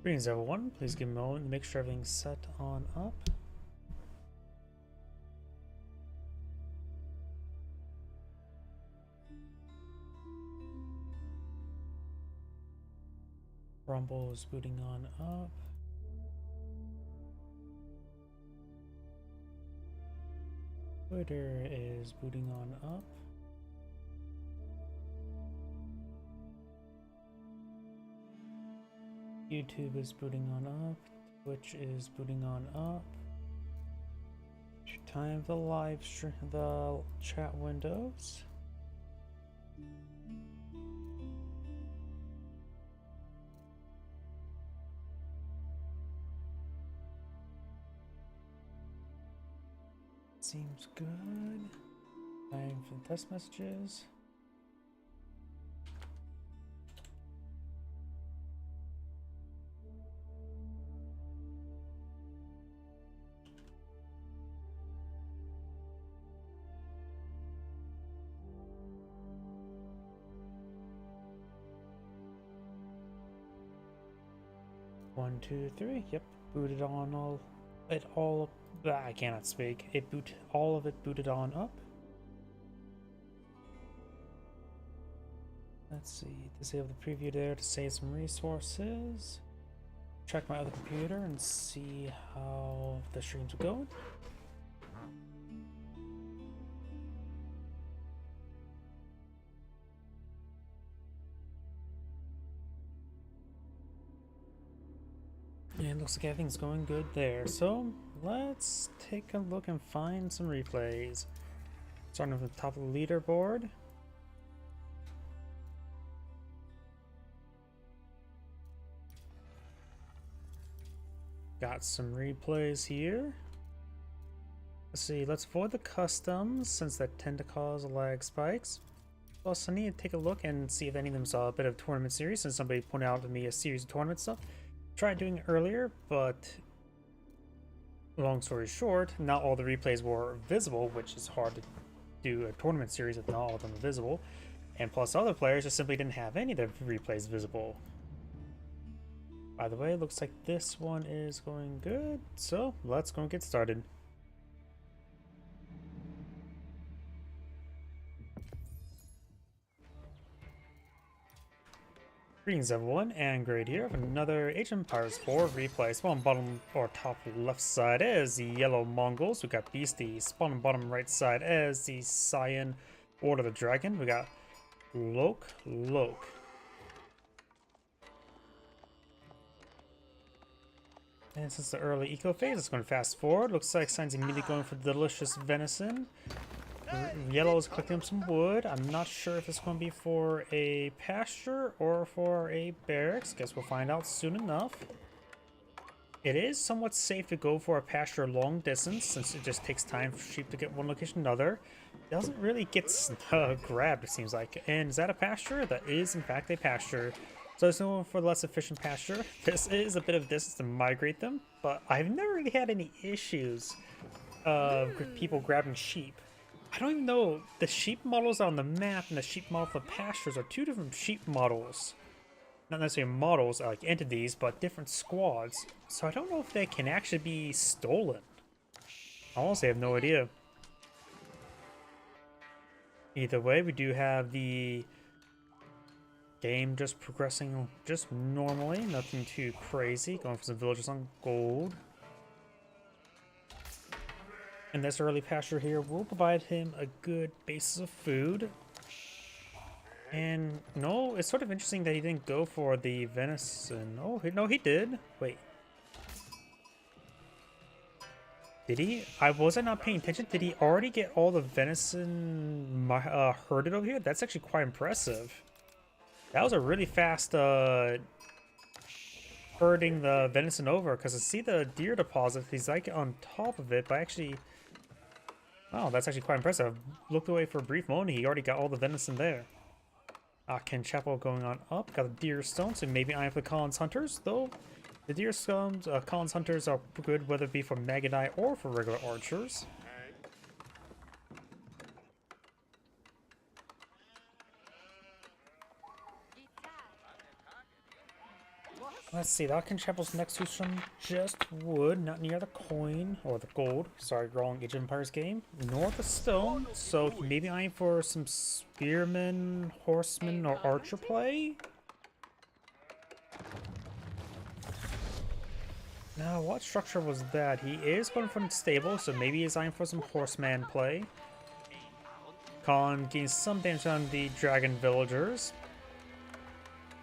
Greetings everyone, please give me a moment to make sure everything's set on up. Rumble is booting on up. Twitter is booting on up. YouTube is booting on up. Twitch is booting on up. Time the live stream, the chat windows. Seems good. Time for the test messages. One, two, three. Yep, booted on all. I cannot speak. All of it booted on up. Let's see. Disable the preview there to save some resources. Check my other computer and see how the streams are going. And looks like everything's going good there. So let's take a look and find some replays. Starting from the top of the leaderboard. Got some replays here. Let's see, let's avoid the customs since that tend to cause lag spikes. Plus, I need to take a look and see if any of them saw a bit of tournament series, since somebody pointed out to me a series of tournament stuff. Tried doing it earlier, but long story short, not all the replays were visible, which is hard to do a tournament series if not all of them are visible. And plus, other players just simply didn't have any of the replays visible. By the way, it looks like this one is going good, so let's go and get started. Greetings everyone, and Great here with another Age of Empires 4 replay. Spawn bottom or top left side is the Yellow Mongols. We got Beastie. Spawn bottom right side is the Cyan Order of the Dragon. We got Lok. And since the early eco phase, it's going to fast forward. Looks like Cyan's immediately going for the delicious venison. Yellow is collecting up some wood. I'm not sure if it's going to be for a pasture or for a barracks. Guess we'll find out soon enough. It is somewhat safe to go for a pasture long distance since it just takes time for sheep to get one location to another. It doesn't really get grabbed, it seems like. And is that a pasture? That is in fact a pasture. So it's going for the less efficient pasture. This is a bit of distance to migrate them, but I've never really had any issues with people grabbing sheep. I don't even know, the sheep models on the map and the sheep model for pastures are two different sheep models. Not necessarily models, like entities, but different squads. So I don't know if they can actually be stolen. I honestly have no idea. Either way, we do have the game just progressing just normally, nothing too crazy. Going for some villagers on gold. And this early pasture here will provide him a good basis of food. And no, it's sort of interesting that he didn't go for the venison. Oh, no, he did. Wait. Did he? I wasn't not paying attention. Did he already get all the venison herded over here? That's actually quite impressive. That was a really fast herding the venison over, because I see the deer deposit. He's like on top of it, but actually... Wow, that's actually quite impressive. Looked away for a brief moment, he already got all the venison there. Ken Chapel going on up. Got the deer stones, and maybe iron for the Collins Hunters, though the deer stones, Collins Hunters are good whether it be for Magadai or for regular archers. Let's see, the Archon next to some just wood, not near the coin, or the gold, sorry, wrong Age of Empires game, nor the stone, so he may be eyeing for some spearman, horseman, or archer play? Now, what structure was that? He is going for the stable, so maybe he's eyeing for some horseman play. Khan gains some damage on the dragon villagers.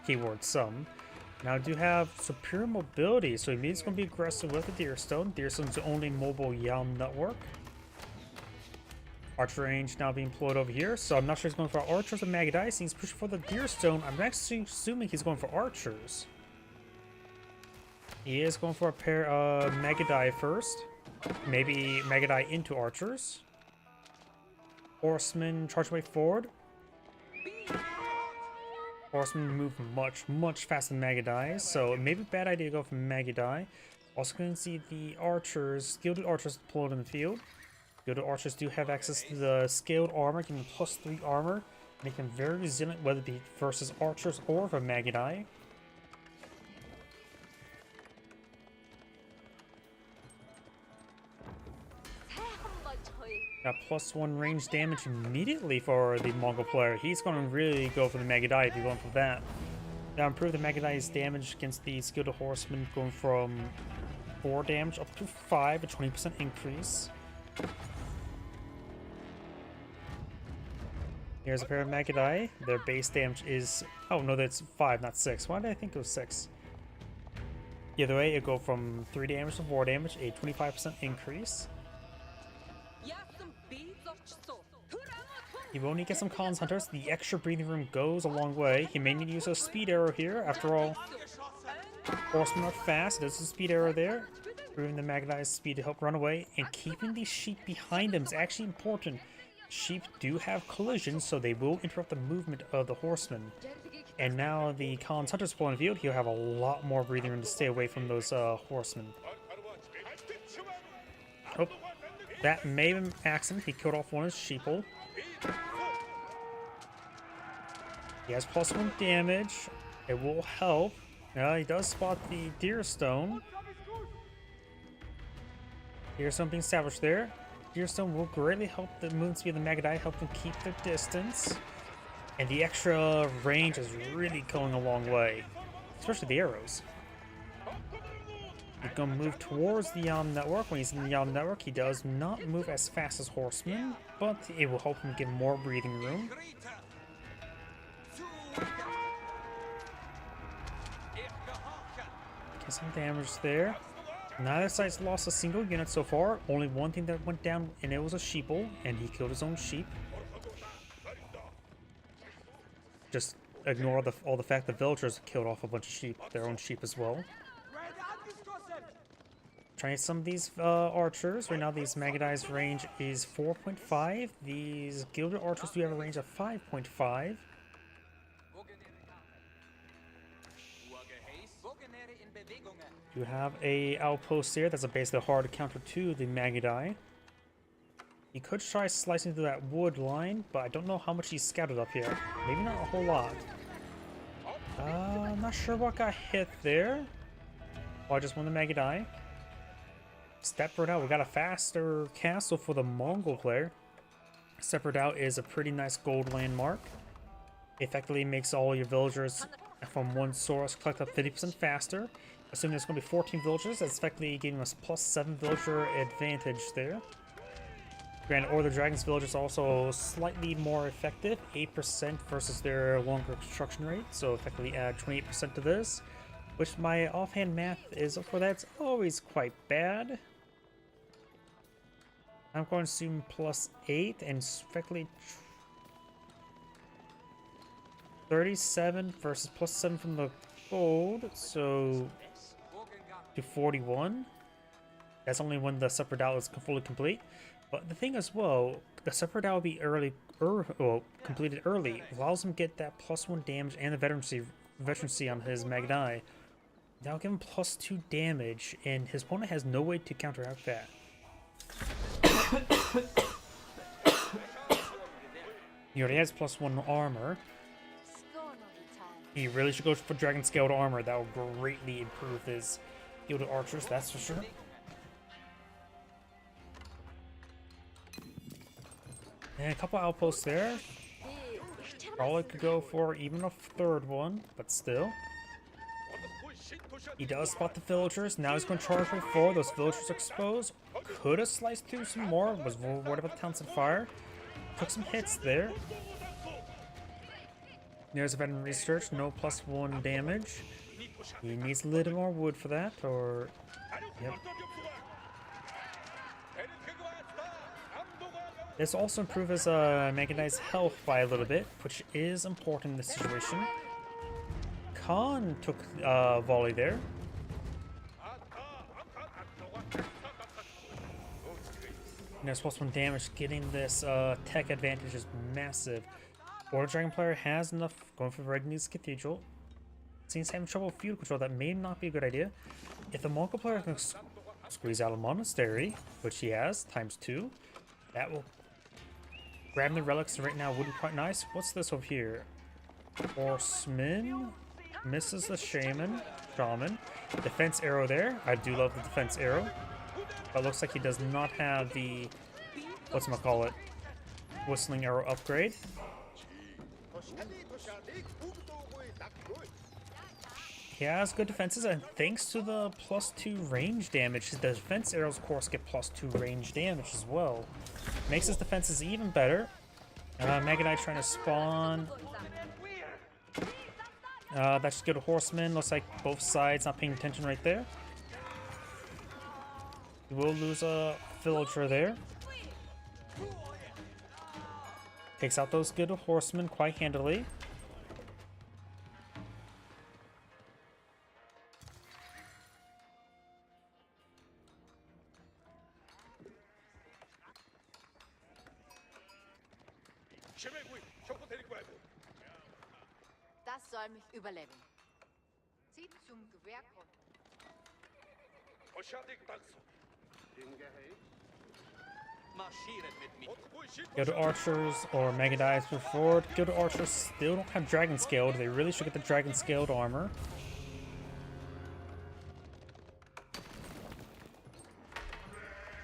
Keyword some. Now, I do have superior mobility, so maybe it's going to be aggressive with the Deerstone. Deerstone's the only mobile Yam network. Archer range now being employed over here, so I'm not sure he's going for archers or Magadice. He's pushing for the Deerstone. I'm actually assuming he's going for archers. He is going for a pair of Magadi first. Maybe Magadi into archers. Horsemen charge way forward. Horsemen move much faster than Magadi, so maybe a bad idea to go for Magadi. Also going to see the archers, Gilded Archers deployed in the field. Gilded Archers do have access to the scaled armor, giving them +3 armor, making them very resilient whether it be versus archers or for Magadi. Got +1 range damage immediately for the Mongol player. He's going to really go for the Magadi if he's going for that. Now improve the Magadi's damage against the Skilled Horseman, going from 4 damage up to 5, a 20% increase. Here's a pair of Magadi. Their base damage is... oh no, that's 5, not 6. Why did I think it was 6? Either way, it go from 3 damage to 4 damage, a 25% increase. He will need to get some Khan's Hunters. The extra breathing room goes a long way. He may need to use a speed arrow here. After all, horsemen are fast. There's a speed arrow there. Improving the Magadi's speed to help run away. And keeping these sheep behind him is actually important. Sheep do have collisions, so they will interrupt the movement of the horsemen. And now the Khan's Hunters pull in the field. He'll have a lot more breathing room to stay away from those horsemen. Oh, that may have been an accident. He killed off one of his sheeple. He has +1 damage. It will help. He does spot the Deerstone. Deerstone being established there. Deerstone will greatly help the movement speed of the Magadi, help them keep their distance. And the extra range is really going a long way. Especially the arrows. He's going to move towards the Yam network. When he's in the Yam network, he does not move as fast as horsemen, but it will help him get more breathing room. Get some damage there. Neither side's lost a single unit so far. Only one thing that went down, and it was a sheeple, and he killed his own sheep. Just ignore all the fact the villagers killed off a bunch of sheep, their own sheep as well. Trying some of these archers. Right now, these Magadi's range is 4.5. These Gilded Archers do have a range of 5.5. You have a outpost here that's a basically hard counter to the Magadi. He could try slicing through that wood line, but I don't know how much he's scouted up here. Maybe not a whole lot. I'm not sure what got hit there. Oh, I just won the Magadi. Separate out, we got a faster castle for the Mongol player. Separate out is a pretty nice gold landmark. Effectively makes all your villagers from one source collect up 50% faster. Assuming there's going to be 14 villagers, that's effectively giving us +7 villager advantage there. Granted, Order of the Dragon's villagers also slightly more effective, 8% versus their longer construction rate, so effectively add 28% to this, which my offhand math is for that's always quite bad. I'm going to assume +8 and effectively 37 versus +7 from the gold, so to 41. That's only when the Separate Out is fully complete. But the thing as well, the Separate Out will be completed early. Allows him to get that +1 damage and the veterancy on his Magadi. That'll give him +2 damage, and his opponent has no way to counteract that. He already has +1 armor. He really should go for dragon scaled armor. That will greatly improve his gilded archers, that's for sure. And a couple outposts there. Probably could go for even a third one, but still. He does spot the villagers. Now he's going to charge right forward. Those villagers exposed. Could have sliced through some more. Was worried about the Townsend Fire. Took some hits there. There's a veteran research. No +1 damage. He needs a little more wood for that. Or... Yep. This also improves his Mega Knight's health by a little bit, which is important in this situation. Khan took volley there. And there's +1 damage. Getting this tech advantage is massive. Border Dragon player has enough going for Regni's Cathedral. Seems having trouble with field control. That may not be a good idea. If the Mongol player can squeeze out a monastery, which he has, ×2, that will grab the relics right now would be quite nice. What's this over here? Horseman misses the shaman. Defense arrow there. I do love the defense arrow. But looks like he does not have the whatchamacallit, whistling arrow upgrade. He has good defenses, and thanks to the +2 range damage, his defense arrows of course get +2 range damage as well. Makes his defenses even better. Mega Knight trying to spawn. That's just good horseman. Looks like both sides not paying attention right there. He will lose a villager there. Takes out those good horsemen quite handily. Das soll mich überleben. Zieht zum Gewehrgrund. Gilded Archers or Mega Knights move forward. Gilded Archers still don't have Dragon Scaled. They really should get the Dragon Scaled armor.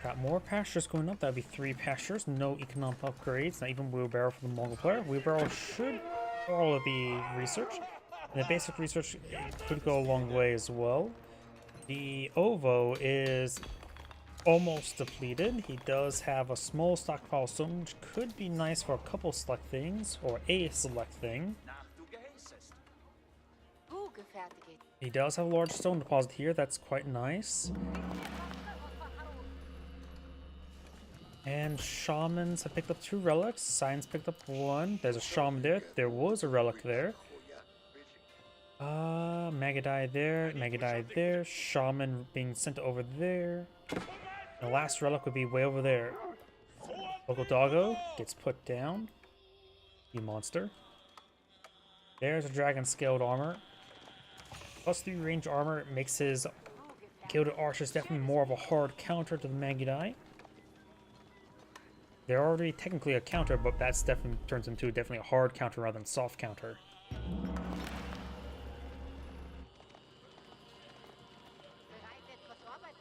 Got more pastures going up. That'd be 3 pastures. No economic upgrades. Not even wheelbarrow for the Mongol player. Wheelbarrow should all of the research. And the basic research could go a long way as well. The Ovo is almost depleted. He does have a small stockpile of stone, which could be nice for a couple select things, or a select thing. He does have a large stone deposit here. That's quite nice. And shamans have picked up 2 relics. Science picked up 1. There's a shaman there. There was a relic there. Magadai there. Magadai there. Shaman being sent over there. The last relic would be way over there. Local doggo gets put down. You monster. There's a dragon scaled armor. +3 range armor makes his Gilded Archers definitely more of a hard counter to the Magadai. They're already technically a counter, but that's definitely turns into definitely a hard counter rather than soft counter.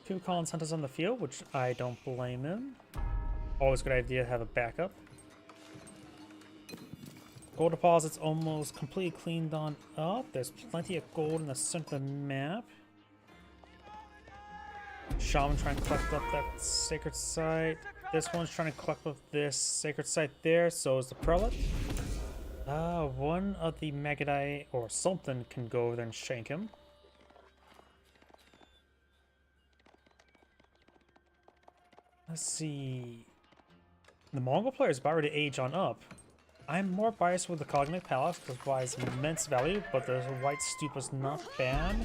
Two Collins Hunters on the field, which I don't blame him. Always a good idea to have a backup. Gold deposits almost completely cleaned on up. There's plenty of gold in the center of the map. Shaman trying to collect up that sacred site. This one's trying to collect up this sacred site there, so is the prelate. One of the Magadai or something can go over there and shank him. Let's see. The Mongol player is about ready to age on up. I'm more biased with the Cognitive Palace because why it's immense value, but the White Stupa's not bad.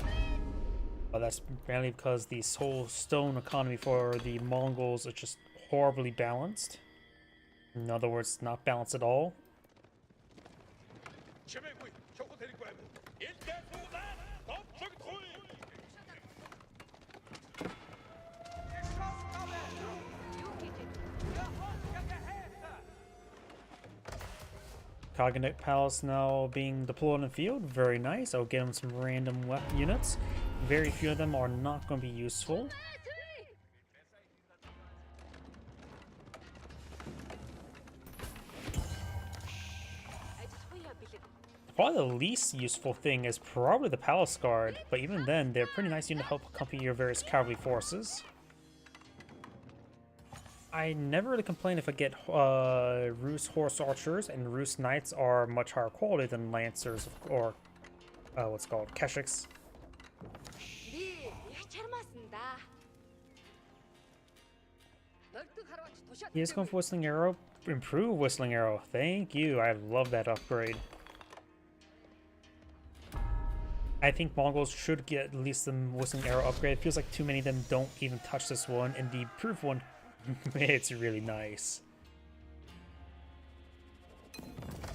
But that's mainly because the whole stone economy for the Mongols is just horribly balanced. In other words, not balanced at all. Cognate Palace now being deployed in the field. Very nice. I'll get him some random weapon units. Very few of them are not going to be useful. Probably the least useful thing is probably the Palace Guard, but even then, they're pretty nice unit to help accompany your various cavalry forces. I never really complain if I get Rus Horse Archers, and Rus Knights are much higher quality than Lancers or what's it called, Keshiks. He's going for Whistling Arrow. Improve Whistling Arrow. Thank you. I love that upgrade. I think Mongols should get at least the Whistling Arrow upgrade. It feels like too many of them don't even touch this one, and the improved one, it's really nice.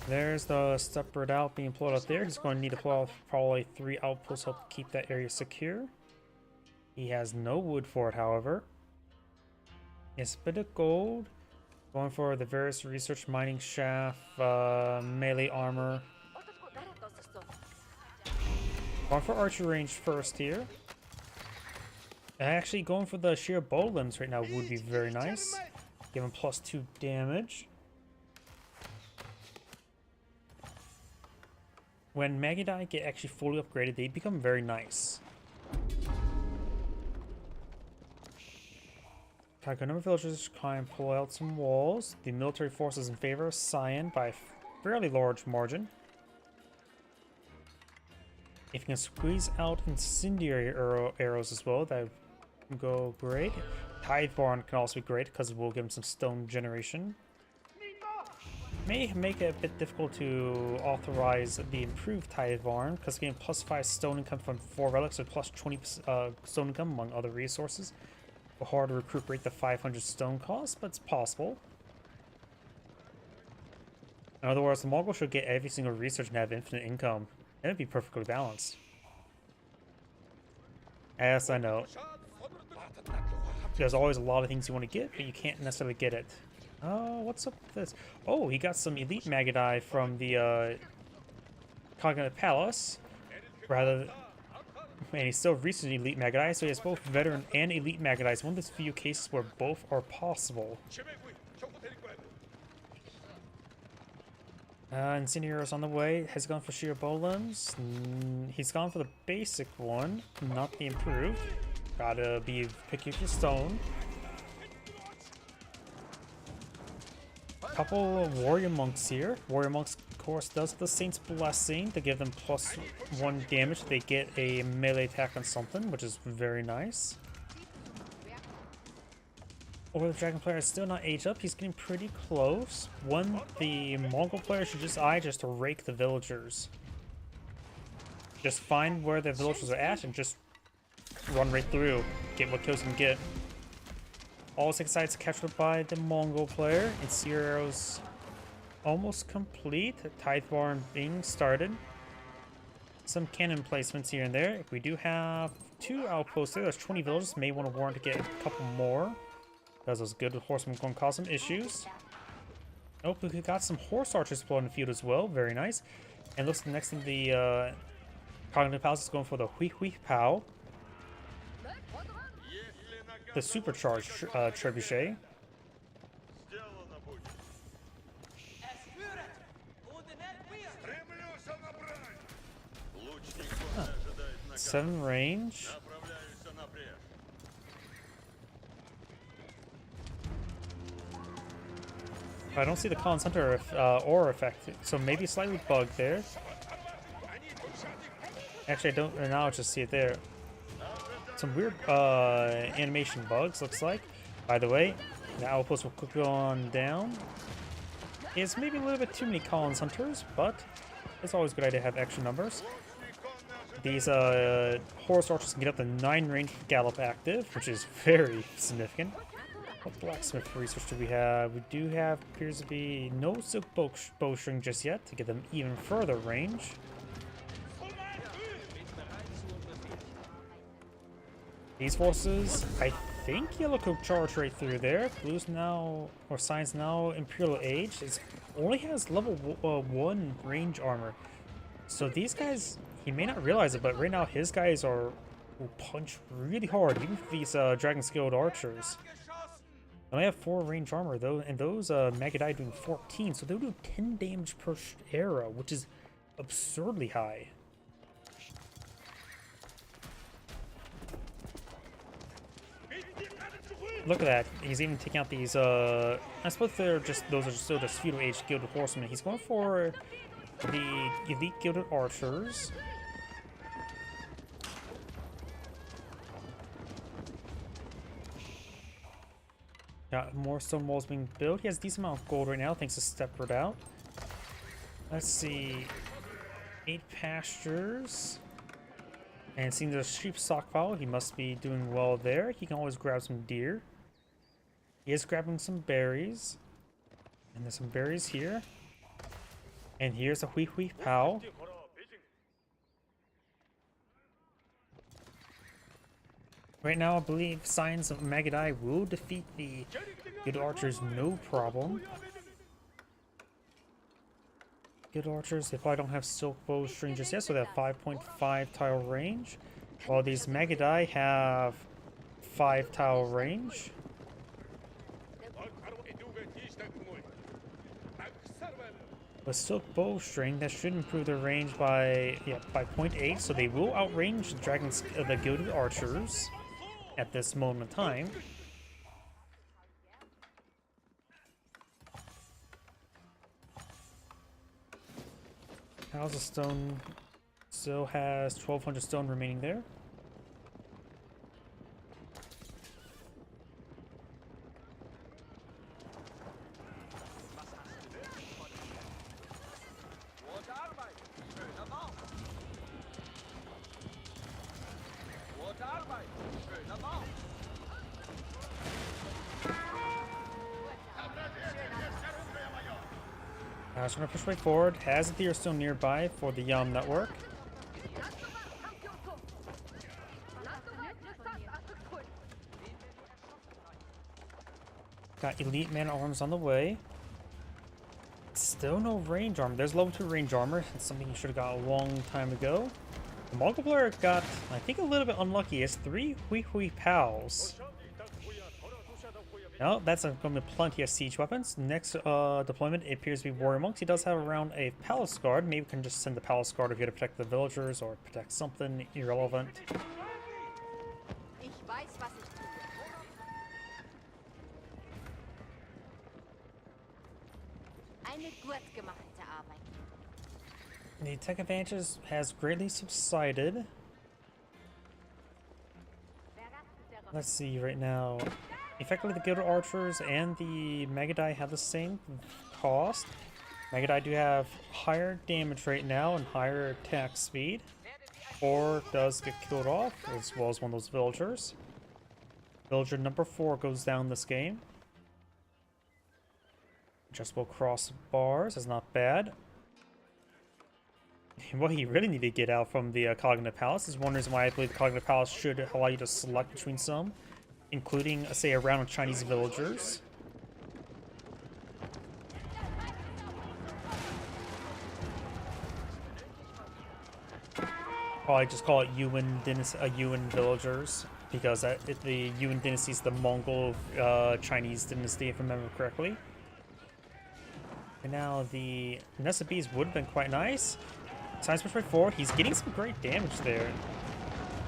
There's the separate out being pulled out there. He's going to need to pull out probably 3 outposts to help keep that area secure. He has no wood for it, however. It's a bit of gold. Going for the various research mining shaft, melee armor. Going for archer range first here. Actually, going for the sheer bow limbs right now would be very nice. Give him +2 damage. When Magidai get actually fully upgraded, they become very nice. Kakonoma villagers try and pull out some walls. The military force is in favor of Cyan by a fairly large margin. If you can squeeze out incendiary arrows as well, that would go great. Tideborn can also be great because it will give him some stone generation. May make it a bit difficult to authorize the improved Tideborn because getting +5 stone income from 4 relics or +20 stone income among other resources. Hard to recuperate the 500 stone cost, but it's possible. In other words, the Mongol should get every single research and have infinite income. And it'd be perfectly balanced. Yes, I know. There's always a lot of things you want to get, but you can't necessarily get it. Oh, what's up with this? Oh, he got some elite Magidai from the Cognate Palace. And he's still recently elite Magidai, so he has both veteran and elite Magidai. It's one of those few cases where both are possible. Incendiary's on the way. Has gone for sheer bow limbs. He's gone for the basic one, not the improved. Gotta be picky for stone. Couple of warrior monks here. Warrior monks, of course, does the Saint's Blessing to give them +1 damage. They get a melee attack on something, which is very nice. Or the dragon player is still not aged up. He's getting pretty close. The Mongol player should just to rake the villagers. Just find where the villagers are at and just run right through. Get what kills you can get. All 6 sides captured by the Mongol player. And Seer Arrow's almost complete. Tideborn being started. Some cannon placements here and there. We do have 2 outposts there. There's 20 villagers. May want to warrant to get a couple more. Because those good horsemen going to cause some issues. Oh, we got some horse archers deployed in the field as well. Very nice. And looks like next thing the Cognate Palace is going for the Hui Hui Pow. The supercharged trebuchet. Huh. 7 range. I don't see the Khan's Hunter aura effect, so maybe slightly bugged there. Actually, I don't. Now I just see it there. Some weird animation bugs, looks like. By the way, the outpost will quickly go on down. It's maybe a little bit too many Khan's Hunters, but it's always a good idea to have extra numbers. These horse archers can get up to 9 range gallop active, which is very significant. What blacksmith research do we have? We do have, appears to be no silk bowstring just yet to give them even further range. These forces, I think yellow could charge right through there. Blue's now, or Cyan's now Imperial Age. It only has level 1 range armor. So these guys, he may not realize it, but right now his guys will punch really hard, even for these Dragon Skilled archers. They only have 4 range armor though, and those Magadai doing 14, so they'll do 10 damage per arrow, which is absurdly high. Look at that. He's even taking out these, I suppose those are still just feudal age gilded horsemen. He's going for the elite gilded archers. Got more stone walls being built. He has a decent amount of gold right now, thanks to Stepward Out. Let's see. 8 pastures. And seeing the sheep stockpile, he must be doing well there. He can always grab some deer. He is grabbing some berries. And there's some berries here. And here's a Hui Hui Pao. Right now, I believe Signs of Magadai will defeat the good archers no problem. Good archers, they probably don't have silk bowstring just yet, so they have 5.5 tile range. While these Magadai have 5 tile range. With silk bowstring, that should improve their range by 0.8, so they will outrange the dragons, the gilded archers at this moment in time. House of Stone still has 1,200 stone remaining there. Just gonna push way forward. Has a deer still nearby for the Yum network. Got elite man arms on the way. Still no range armor. There's level 2 range armor. It's something you should have got a long time ago. The Mongol player got, I think, a little bit unlucky. It's 3 Hui Hui Pals. No, that's going to be plenty of siege weapons. Next deployment, it appears to be Warrior Monks. He does have around a Palace Guard. Maybe we can just send the Palace Guard if you to protect the villagers or protect something irrelevant. The tech advantage has greatly subsided. Let's see right now. Effectively, the Gilded Archers and the Magadai have the same cost. Magadai do have higher damage right now and higher attack speed. 4 does get killed off, as well as one of those villagers. Villager number 4 goes down this game. Adjustable crossbars is not bad. What you really need to get out from the Cognitive Palace is one reason why I believe the Cognitive Palace should allow you to select between some, including, say, a round of Chinese villagers. Probably just call it Yuan Dynasty, Yuan villagers, because the Yuan Dynasty is the Mongol Chinese dynasty, if I remember correctly. And now the Nest of Bees would have been quite nice. Science Push 4, he's getting some great damage there.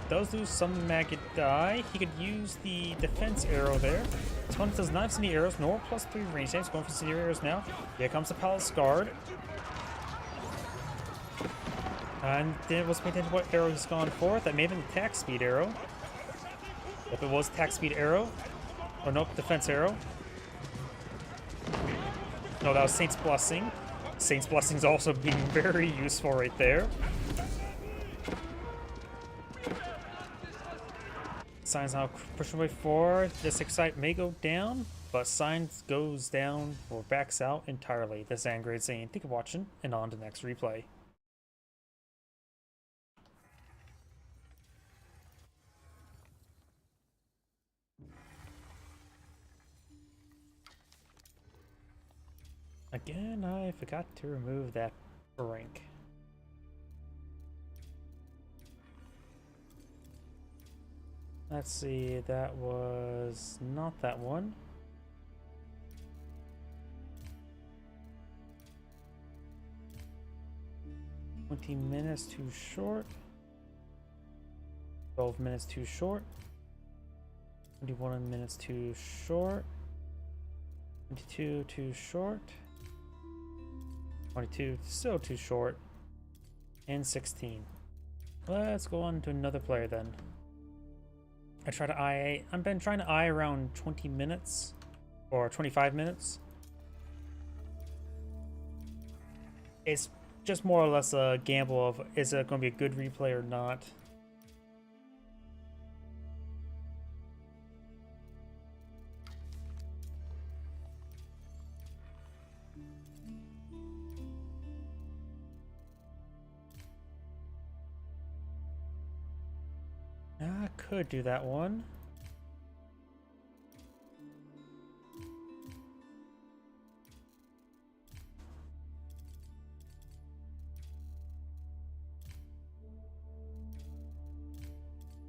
Does lose some Magadai. He could use the defense arrow there. This one does not have any arrows, nor +3 range damage. Going for some arrows now. Here comes the Palace Guard. And then we'll pay attention to what arrow he's gone for. That may have been the attack speed arrow. If it was attack speed arrow. Or nope, defense arrow. No, that was Saint's Blessing. Saint's Blessing is also being very useful right there. Signs now pushing way forward. This Excite may go down, but Signs goes down or backs out entirely. This is Angrade saying, thank you for watching, and on to the next replay. Again, I forgot to remove that brink. Let's see, that was not that one. $20 too short. 12 minutes too short. 21 minutes too short. 22 too short. 22 still too short. And 16. Let's go on to another player then. I've been trying to eye around 20 minutes or 25 minutes. It's just more or less a gamble of is it going to be a good replay or not. I could do that one.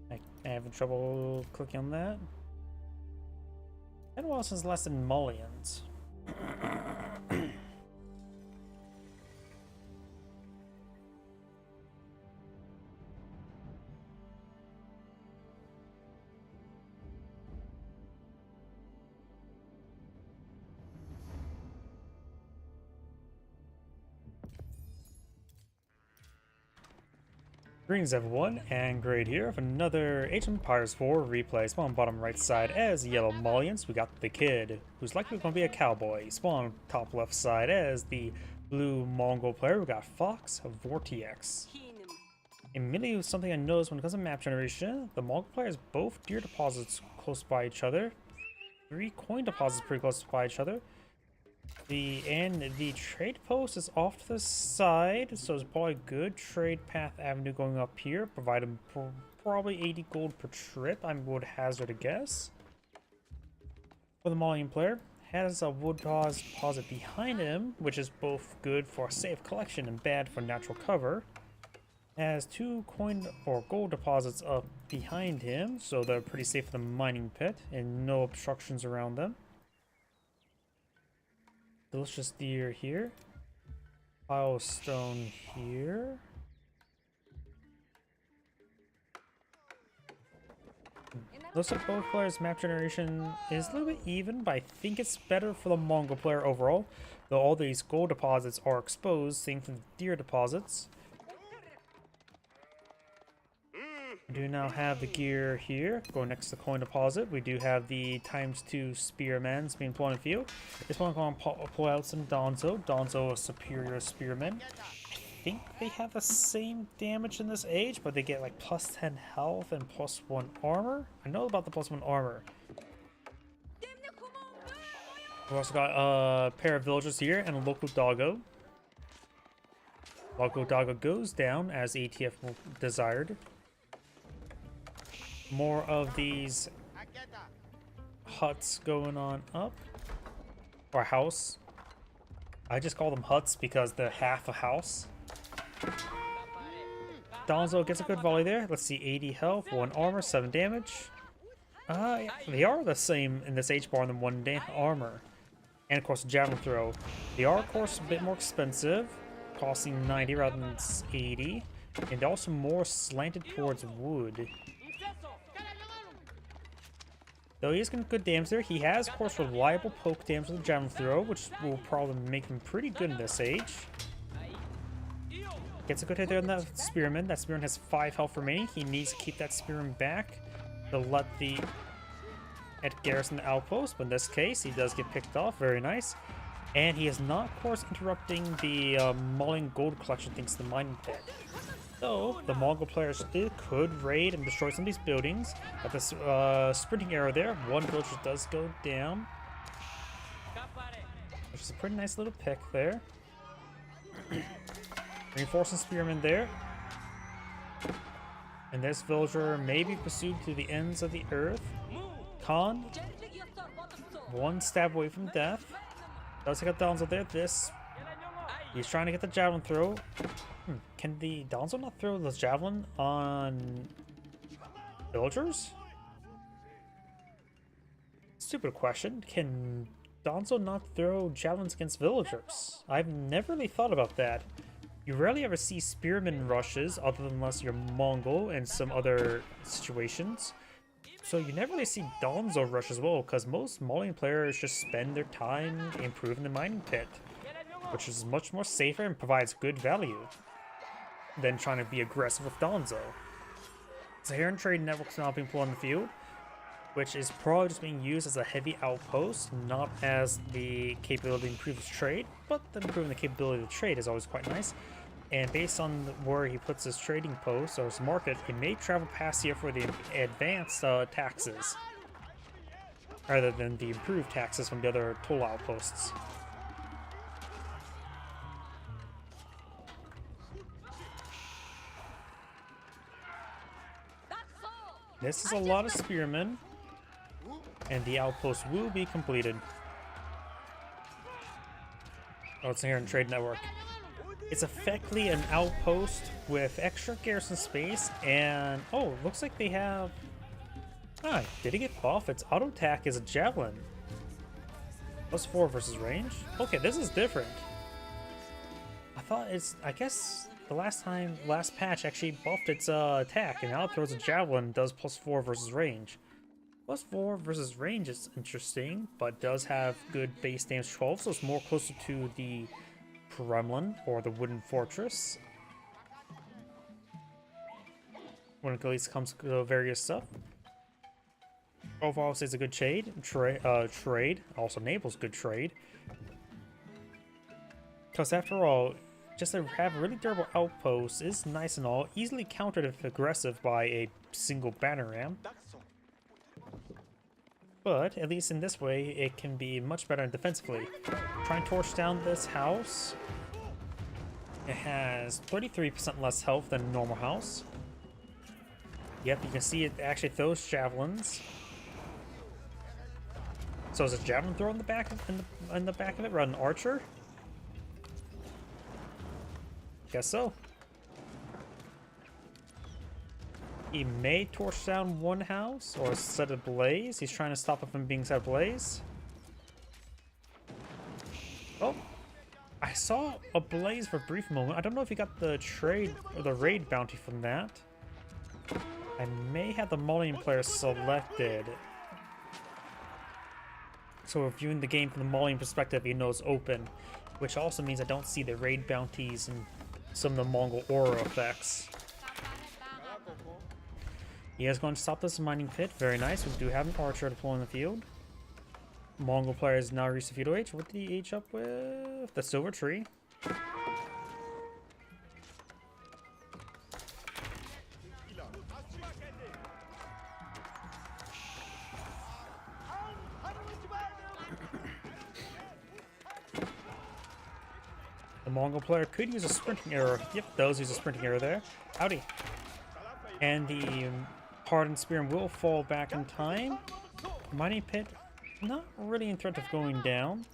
I'm having trouble clicking on that. Been a while since last in mullions. Greens have won, and great here of another Age of Empires 4 replay. Spawn bottom right side as yellow mullions. We got the kid, who's likely going to be a cowboy. Spawn top left side as the blue Mongol player. We got Fox Vortex. Immediately, something I noticed when it comes to map generation, the Mongol players both deer deposits close by each other. 3 coin deposits pretty close by each other. The trade post is off to the side, so it's probably a good trade path avenue going up here, providing probably 80 gold per trip, I would hazard a guess. For the Malian player, has a wood deposit behind him, which is both good for safe collection and bad for natural cover. Has 2 coin or gold deposits up behind him, so they're pretty safe for the mining pit and no obstructions around them. Delicious deer here. Pile of stone here. Looks like both players' map generation is a little bit even, but I think it's better for the Mongol player overall. Though all these gold deposits are exposed, same for the deer deposits. We do now have the gear here, going next to the coin deposit. We do have the ×2 spearmen being put on the field. This one going to pull out some Donzo. Donzo, a superior spearman. I think they have the same damage in this age, but they get like plus 10 health and plus 1 armor. I know about the plus 1 armor. We also got a pair of villagers here and a local doggo. Local doggo goes down as ATF desired. More of these huts going on up. Or house. I just call them huts because they're half a house. Donzo gets a good volley there. Let's see, 80 health, 1 armor, 7 damage. Yeah, they are the same in this H-bar than 1 armor. And of course, javelin throw. They are, of course, a bit more expensive, costing 90 rather than 80. And they're also more slanted towards wood. Though he is getting good damage there, he has, of course, reliable poke damage with the javelin throw, which will probably make him pretty good in this age. Gets a good hit there on that spearman. That spearman has 5 health remaining. He needs to keep that spearman back to let the garrison the outpost, but in this case, he does get picked off. Very nice. And he is not, of course, interrupting the Mullion gold collection thanks to the mining pit. So, the Mongol players still could raid and destroy some of these buildings. At this sprinting arrow there, 1 villager does go down. Which is a pretty nice little pick there. Reinforcing spearmen there. And this villager may be pursued to the ends of the earth. Khan, 1 stab away from death. Does take out Donzo there. He's trying to get the javelin throw. Can the Donzo not throw the javelin on villagers? Stupid question. Can Donzo not throw javelins against villagers? I've never really thought about that. You rarely ever see spearman rushes, other than unless you're Mongol and some other situations. So you never really see Donzo rush as well, because most Mauling players just spend their time improving the mining pit, which is much more safer and provides good value than trying to be aggressive with Donzo. Saharan Trade Network's now being put on the field, which is probably just being used as a heavy outpost, not as the capability to improve his trade, but improving the capability of the trade is always quite nice. And based on where he puts his trading post or his market, it may travel past here for the advanced taxes, rather than the improved taxes from the other toll outposts. This is a lot of spearmen, and the outpost will be completed. Oh, it's here in Trade Network. It's effectively an outpost with extra garrison space, and oh, looks like they have. Ah, did it get buff? Its auto attack is a javelin. +4 versus range. Okay, this is different. I guess the last patch actually buffed its attack, and now it throws a javelin and does +4 versus range. +4 versus range is interesting, but does have good base damage 12, so it's more closer to the Kremlin or the Wooden Fortress. When it at least comes to various stuff. Overall, it's a good trade. Also enables good trade. Because after all, just to have a really durable outpost is nice and all, easily countered if aggressive by a single banner ram. But at least in this way, it can be much better defensively. Try and torch down this house. It has 33% less health than a normal house. Yep, you can see it actually throws javelins. So is a javelin throw in the back of it rather than archer? Guess so. He may torch down one house or set it ablaze. He's trying to stop it from being set ablaze. Oh, I saw a blaze for a brief moment. I don't know if he got the trade or the raid bounty from that. I may have the Mauling player selected. So we're viewing the game from the Mauling perspective, even though it's open, which also means I don't see the raid bounties and some of the Mongol aura effects. He is going to stop this mining pit. Very nice. We do have an archer deployed in the field. Mongol player has now reached the feudal age. What did he age up with? The silver tree. The Mongol player could use a sprinting arrow. Yep, does use a sprinting arrow there. Howdy. And the hardened spear will fall back in time. Mining pit, not really in threat of going down.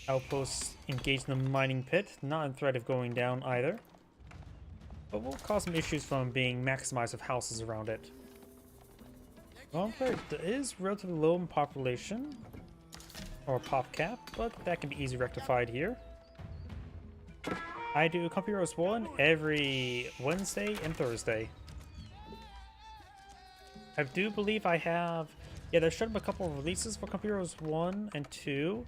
Outposts engaged in the mining pit, not in threat of going down either. But will cause some issues from being maximized with houses around it. Mongol player is relatively low in population, or pop cap, but that can be easily rectified here. I do Company Heroes 1 every Wednesday and Thursday. I do believe I have... Yeah, there should have been a couple of releases for Company Heroes 1 and 2.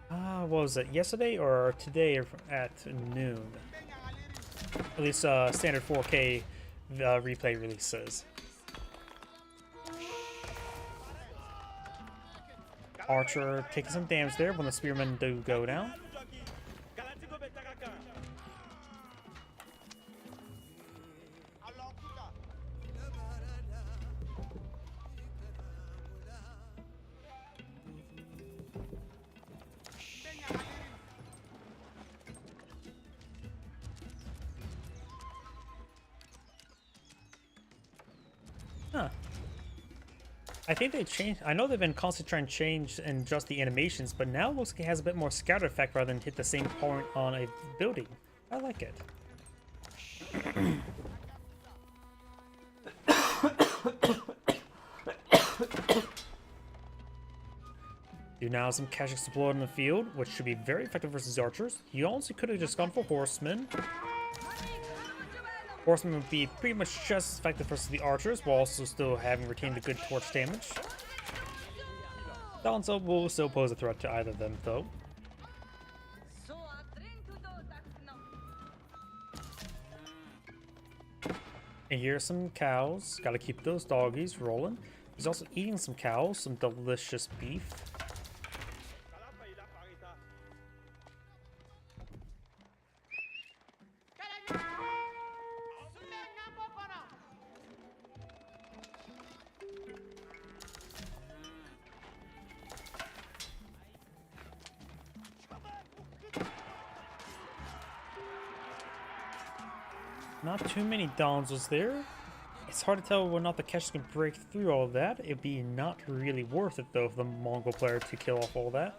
What was it? Yesterday or today at noon? At least standard 4K replay releases. Archer taking some damage there when the spearmen do go down. Huh. I think they changed. I know they've been constantly trying to change and adjust the animations, but now it looks like it has a bit more scatter effect rather than hit the same point on a building. I like it. You now have some cash explode in the field, which should be very effective versus archers. You also could have just gone for horsemen. Horsemen would be pretty much just as effective versus the archers, while also still having retained the good torch damage. Dalonso will still pose a threat to either of them, though. And here's some cows. Gotta keep those doggies rolling. He's also eating some cows, some delicious beef. Not too many downs was there. It's hard to tell whether or not the Keshiks can break through all of that. It'd be not really worth it though for the Mongol player to kill off all that.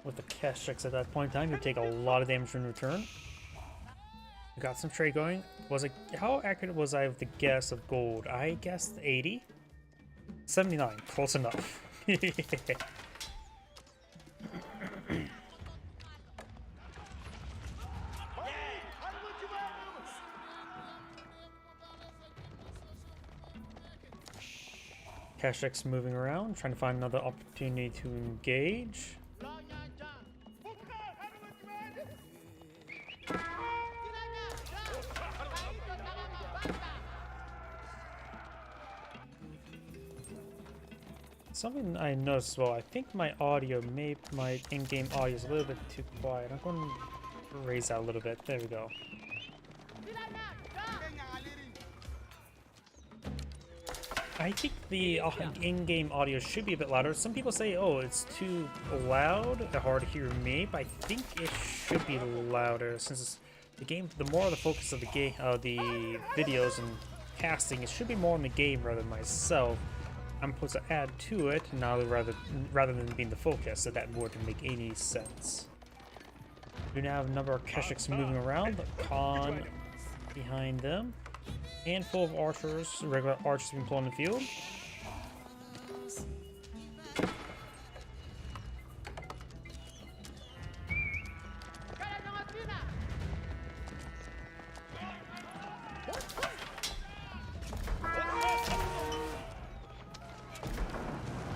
With the Keshiks at that point in time, you take a lot of damage in return. We got some trade going. Was it, how accurate was I with the guess of gold? I guessed 80? 79, close enough. Keshiks moving around, trying to find another opportunity to engage. Something I noticed as well, I think my audio, my in-game audio is a little bit too quiet. I'm going to raise that a little bit. There we go. I think the in-game audio should be a bit louder. Some people say, oh, it's too loud, hard to hear me, but I think it should be louder since it's the game. The more the focus of the game, the videos and casting, it should be more on the game rather than myself. I'm supposed to add to it now rather than being the focus, so that wouldn't make any sense. We now have a number of Keshiks moving around. Khan behind them. Handful of archers, regular archers being pulled in the field.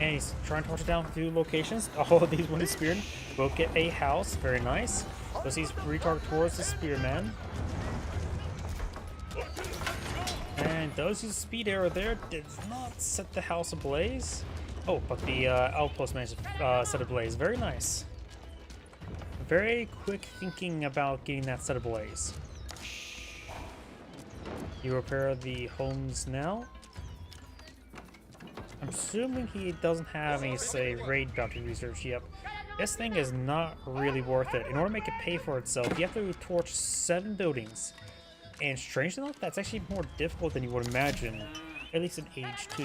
And he's trying to torch it down with 2 locations. All of these wounded spearmen will get a house. Very nice. So he's retarget towards the spearman. And those use speed arrow there did not set the house ablaze. Oh, but the outpost managed to set ablaze. Very nice. Very quick thinking about getting that set ablaze. You repair the homes now. I'm assuming he doesn't have any, say, raid bounty research yet. This thing is not really worth it. In order to make it pay for itself, you have to torch 7 buildings. And strangely enough, that's actually more difficult than you would imagine, at least in Age 2.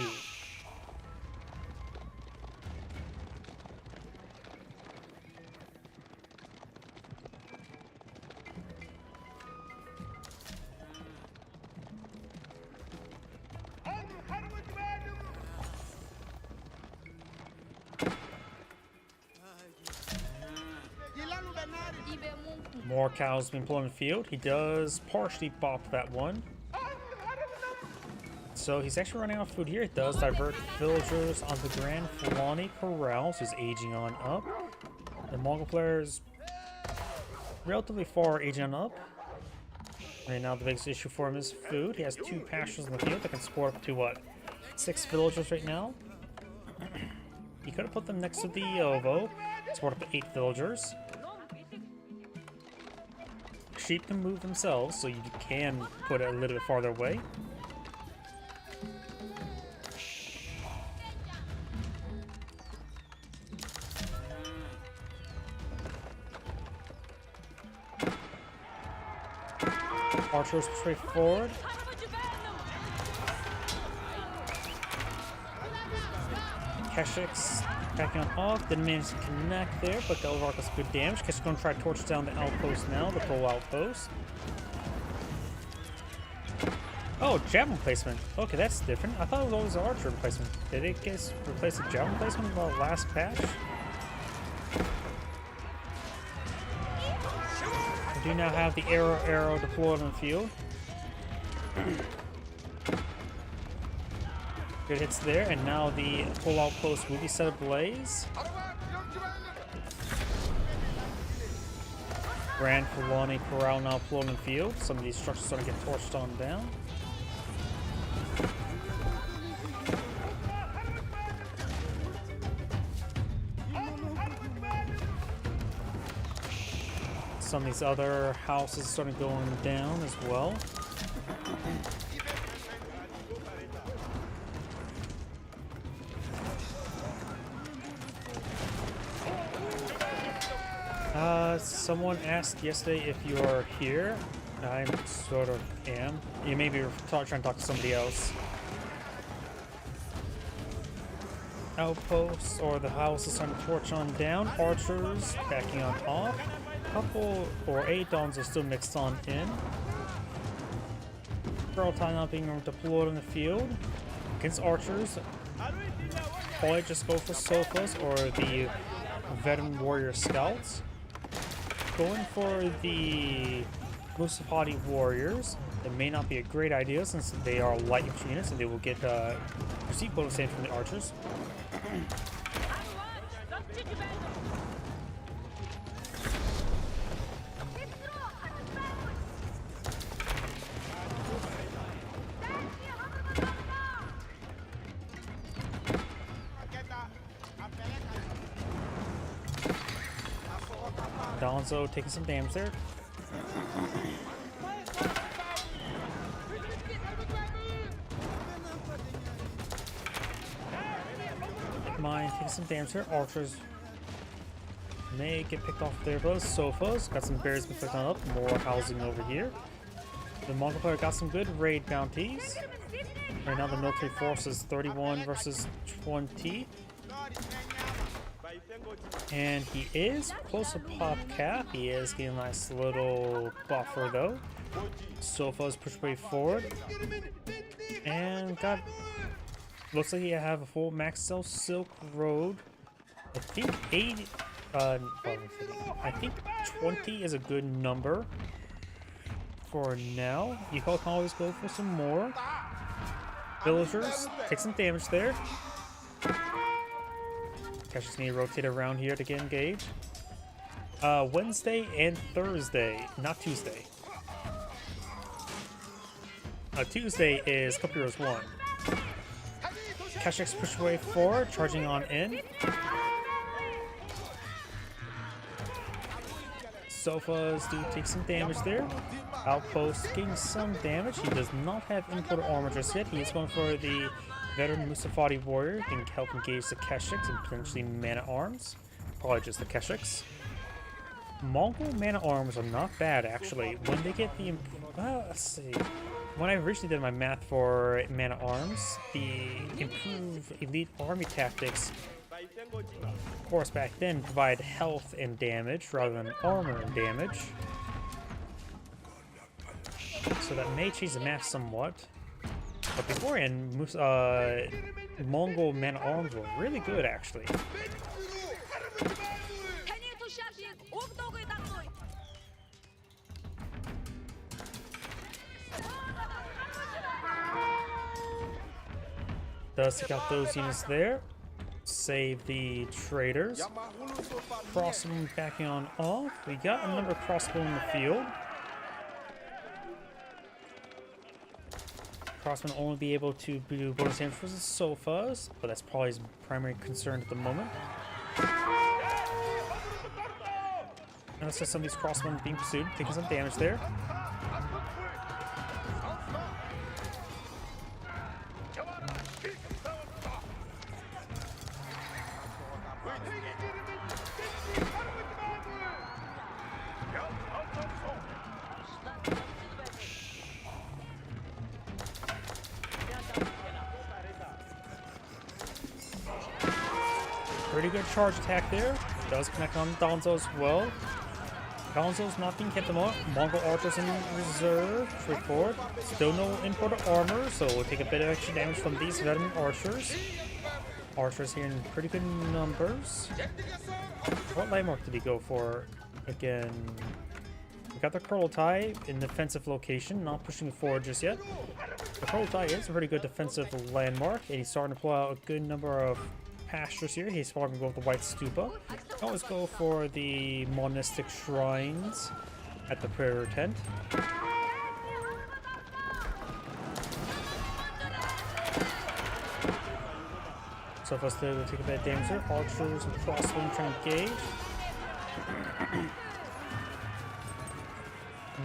More cows being pulled in the field. He does partially bop that one. So he's actually running out of food here. It does divert villagers on the Grand Fulani Corrals, who's aging on up. The Mongol player is relatively far aging on up. Right now the biggest issue for him is food. He has 2 pastures in the field that can support up to what? 6 villagers right now. He could have put them next to the Ovo, support up to 8 villagers. Sheep can move themselves, so you can put it a little bit farther away. Archers straight forward. Keshiks backing on off. Didn't manage to connect there, but Galvark does good damage. Keshik's going to try to torch down the outpost now, the full outpost. Oh, javelin placement. Okay, that's different. I thought it was always archer replacement. Did it get replaced with javelin placement in the last patch? I do now have the arrow deployed on the field. Good hits there, and now the full outpost will be set ablaze. Grand Fulani Corral now deployed on the field. Some of these structures starting to get torched on down. Some of these other houses starting going down as well. Someone asked yesterday if you are here. I sort of am. You maybe were trying to talk to somebody else. Outposts or the house is starting to torch on down. Archers backing on off. Couple or 8 dons are still mixed on in. Pearl Tie not being deployed in the field. Against archers, probably just go for sofas or the veteran warrior scouts. Going for the Musafati warriors, it may not be a great idea since they are light infantry units and they will get receive bonus damage from the archers. Donzo taking some damage there. Mine taking some damage here. Archers may get picked off there, but sofas got some berries been picking up. More housing over here. The Mongol player got some good raid bounties. Right now the military force is 31 versus 20. And he is close to pop cap. He is getting a nice little buffer though. Sofa's pushed way forward. And got looks like you have a full max cell Silk Road. I think 80 I think 20 is a good number for now. You can always go for some more. Villagers take some damage there. I just need to rotate around here to get engaged. Wednesday and Thursday, not Tuesday. Tuesday is Cup Heroes 1. Keshiks push away forward, charging on in. Sofas do take some damage there. Outpost getting some damage. He does not have imported armor just yet. He is going for the veteran Musafati warrior. Can help engage the Keshiks and potentially Man-at-Arms. Probably just the Keshiks. Mongol Man-at-Arms are not bad actually. When they get the let's see. When I originally did my math for Man-at-Arms, the improved elite army tactics, of course back then, provide health and damage rather than armor and damage. So that may change the math somewhat. But beforehand, Mongol Man-at-Arms were really good actually. Does take out those units there. Save the traders. Crossbow backing on off. We got a number of crossbow in the field. Crossman only be able to do bonus damage for the sofas, but that's probably his primary concern at the moment. And let's see some of these crossmen being pursued, taking some damage there. pretty good charge attack there. Does connect on Donzo as well. Donzo's not being kept among Mongol archers in reserve. Straightforward. Still no imported armor, so we'll take a bit of extra damage from these veteran archers. Archers here in pretty good numbers. What landmark did he go for again? We got the Kurultai in defensive location, not pushing forward just yet. The Kurultai is a pretty good defensive landmark, and he's starting to pull out a good number of pastures here. He's probably going to go with the White Stupa. Always go for the monistic shrines at the prayer tent. So for us to take a bit of damage there. Archers and crossbow trying to engage.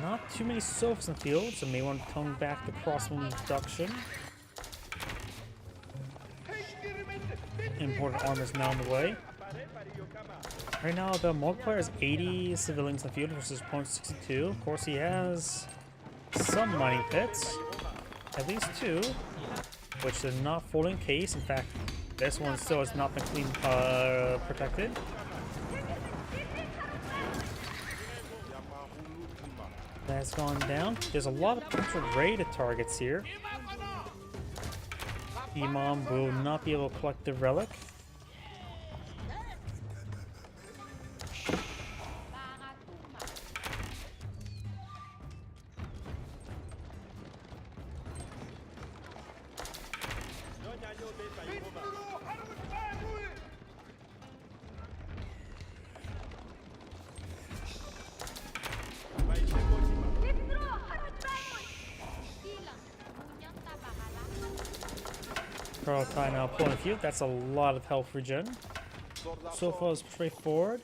Not too many Sophos in the field, so may want to tone back the crossbow reduction. Imported armor is now on the way. Right now, the Mongol player has 80 civilians in the field versus opponent's 62. Of course, he has some mining pits, at least 2, which are not full in case. In fact, this one still has not been protected. That's gone down. There's a lot of potential raided targets here. Imam will not be able to collect the relic. Kurultai now pulling a few. That's a lot of health regen. So far, it's straightforward.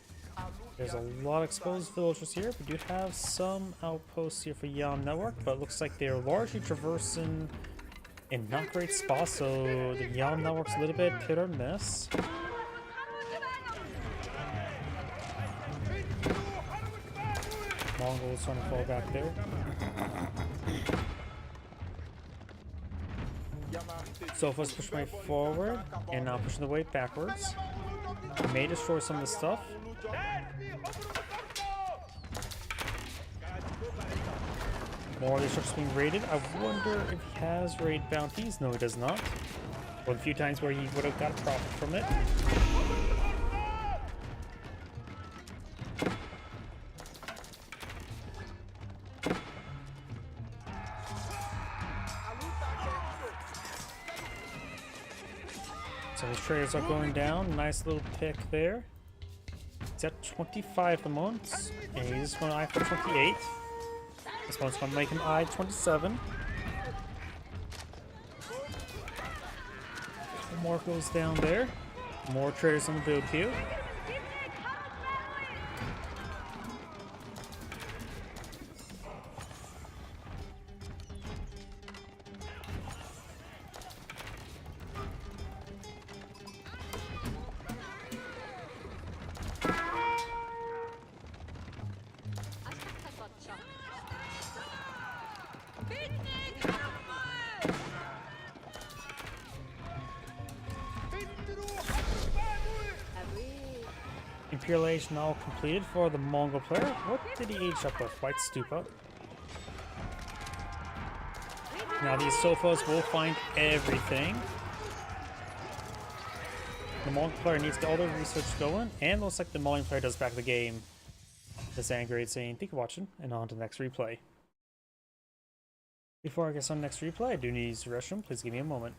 There's a lot of exposed villagers here. We do have some outposts here for Yam Network, but it looks like they're largely traversing in not great spots, so the Yam Network's a little bit hit or miss. Mongols trying to fall back there. So let's push my forward, and now pushing the way backwards. May destroy some of the stuff. More of the structures being raided. I wonder if he has raid bounties. No, he does not. Or the few times where he would have got a profit from it. So his traders are going down. Nice little pick there. He's at 25 at the moment, and he's going to eye for 28. This one's going to make him eye 27. One more goes down there. More traders on the build queue. Imperial Age now completed for the Mongol player. What did he age up with? White Stupa. Now these Sophos will find everything. The Mongol player needs to get all the research going, and looks like the Mongol player does back the game. This Angrade saying, thank you for watching, and on to the next replay. Before I get on the next replay, I do need to use the restroom. Please give me a moment.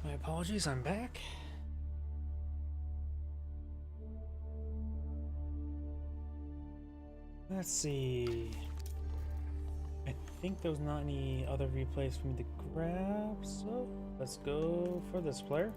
My apologies, I'm back. Let's see. I think there was not any other replays for me to grab, so let's go for this player.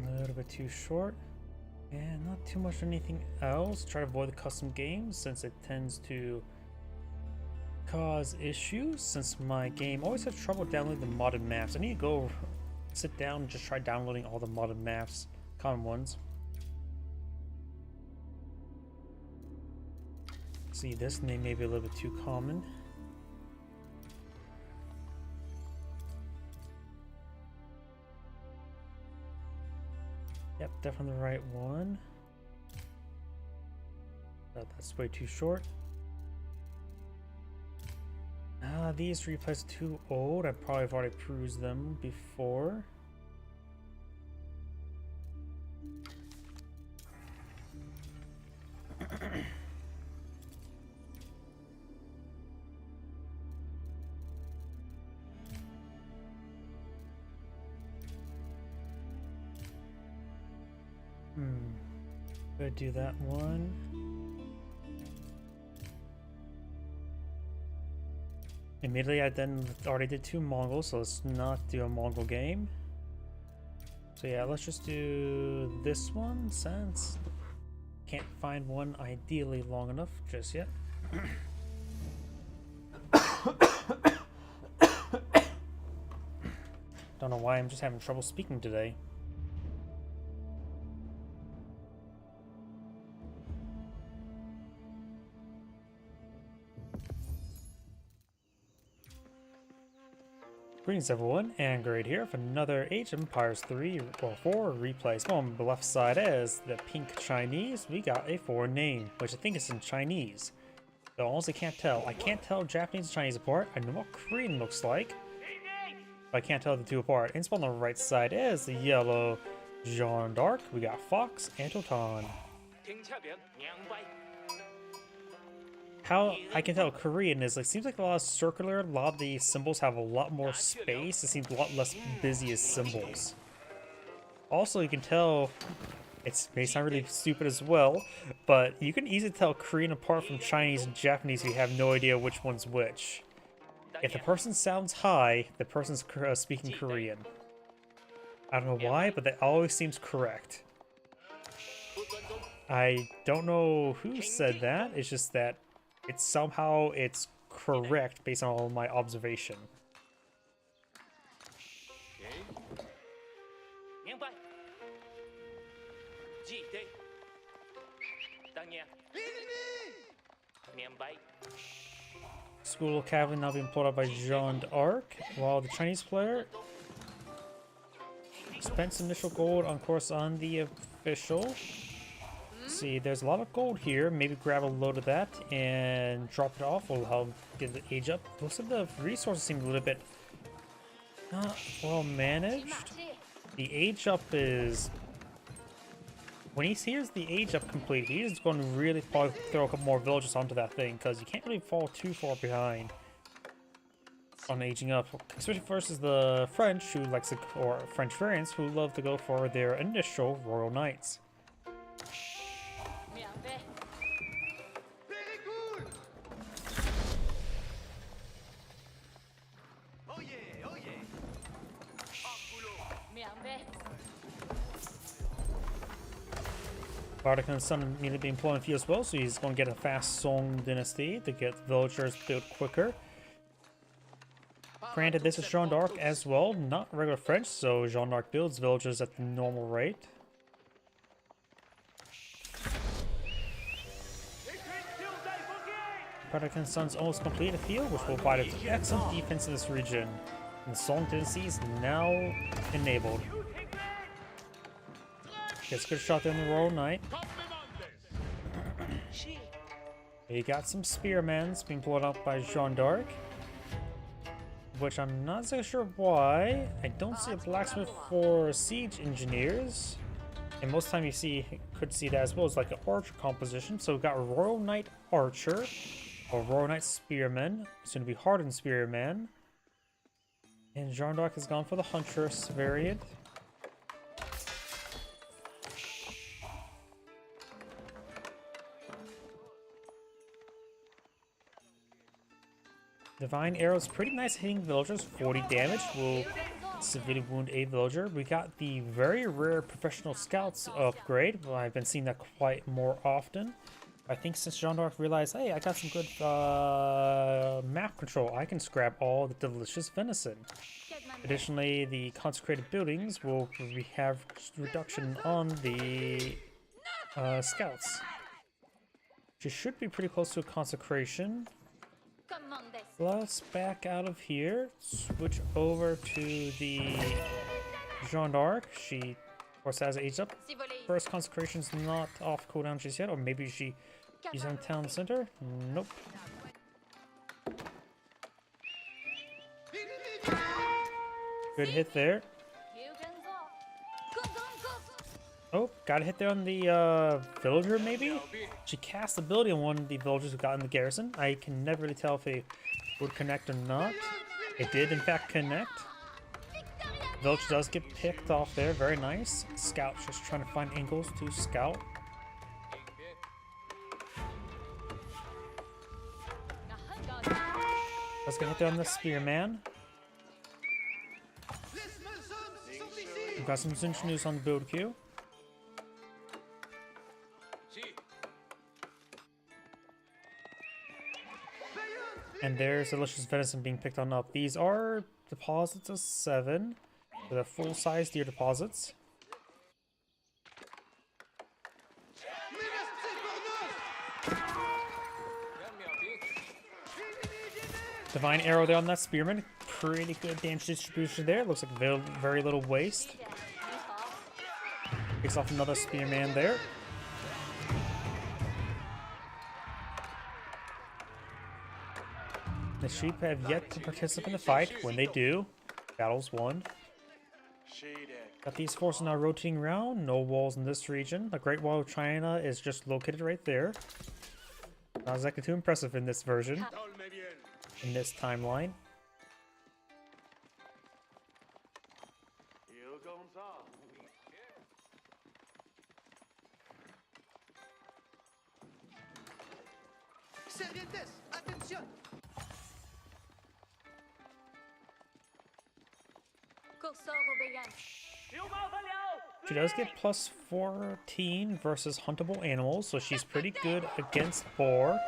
A little bit too short, and not too much anything else. Try to avoid the custom games since it tends to cause issues, since my game always has trouble downloading the modded maps. I need to go sit down and just try downloading all the modded maps, common ones. See, this name may be a little bit too common. Yep, definitely the right one. That's way too short. These replays are too old. I probably have already perused them before. Gonna do that one. Immediately I then already did 2 Mongols, so let's not do a Mongol game. So yeah, let's just do this one since can't find one ideally long enough just yet. Don't know why I'm just having trouble speaking today. Greetings everyone, and Great here for another Age of Empires 3 or 4 replays. On the left side is the pink Chinese. We got a foreign name, which I think is in Chinese. So honestly can't tell. I can't tell Japanese and Chinese apart. I know what Korean looks like, but I can't tell the two apart. And on the right side is the yellow Jeanne d'Arc. We got Fox and Totan. How I can tell Korean is like, seems like a lot of circular, a lot of the symbols have a lot more space. It seems a lot less busy as symbols. Also, you can tell, it may sound really stupid as well, but you can easily tell Korean apart from Chinese and Japanese if you have no idea which one's which. If the person sounds high, the person's speaking Korean. I don't know why, but that always seems correct. I don't know who said that, it's just that it's correct based on all my observation. School Cavalry now being pulled up by Jeanne d'Arc, while the Chinese player spent some initial gold on course on the official. See, there's a lot of gold here. Maybe grab a load of that and drop it off. Will help get the age up. Most of the resources seem a little bit not well managed. The age up is, when he hears the age up complete, he's going to really probably throw a couple more villages onto that thing, because you can't really fall too far behind on aging up, especially versus the French who likes to, or French variants who love to go for their initial royal knights. Bardic Sun immediately being employed in field as well, so he's going to get a fast Song Dynasty to get villagers built quicker. Granted, this is Jeanne d'Arc as well, not regular French, so Jeanne d'Arc builds villagers at the normal rate. Bardic Sun's almost complete a field, which will provide an excellent defense in this region. And the Song Dynasty is now enabled. Gets a good shot there in the Royal Knight. He got some spearmen being pulled up by Jeanne d'Arc, which I'm not so sure why. I don't see a blacksmith for siege engineers. And most time you could see that as well as like an archer composition. So we've got Royal Knight Archer, or Royal Knight Spearman, soon to be Hardened Spearman. And Jeanne d'Arc has gone for the Huntress variant. Divine Arrow's pretty nice hitting villagers, 40 damage, will severely wound a villager. We got the very rare Professional Scouts upgrade. Well, I've been seeing that quite more often. I think since Jeanne d'Arc realized, hey, I got some good map control, I can scrap all the delicious venison. Additionally, the consecrated buildings will have reduction on the scouts. She should be pretty close to a consecration. Let's back out of here, switch over to the Jeanne d'Arc. She, of course, has aged up. First consecration's not off cooldown just yet, or maybe she's in town center. Nope. Good hit there. Oh, got a hit there on the villager, maybe? She cast ability on one of the villagers who got in the garrison. I can never really tell if it would connect or not. It did, in fact, connect. Villager does get picked off there. Very nice. Scout's just trying to find angles to scout. Let's get hit there on the Spearman. We've got some Zinch news on the build queue. And there's delicious venison being picked on up. These are deposits of 7. They're full-size deer deposits. Divine Arrow there on that Spearman. Pretty good damage distribution there. Looks like very little waste. Picks off another Spearman there. The sheep have yet to participate in the fight. When they do, battle's won. Got these forces now rotating around. No walls in this region. The Great Wall of China is just located right there. Not exactly too impressive in this version. In this timeline. She does get plus 14 versus huntable animals, so she's pretty good against boar.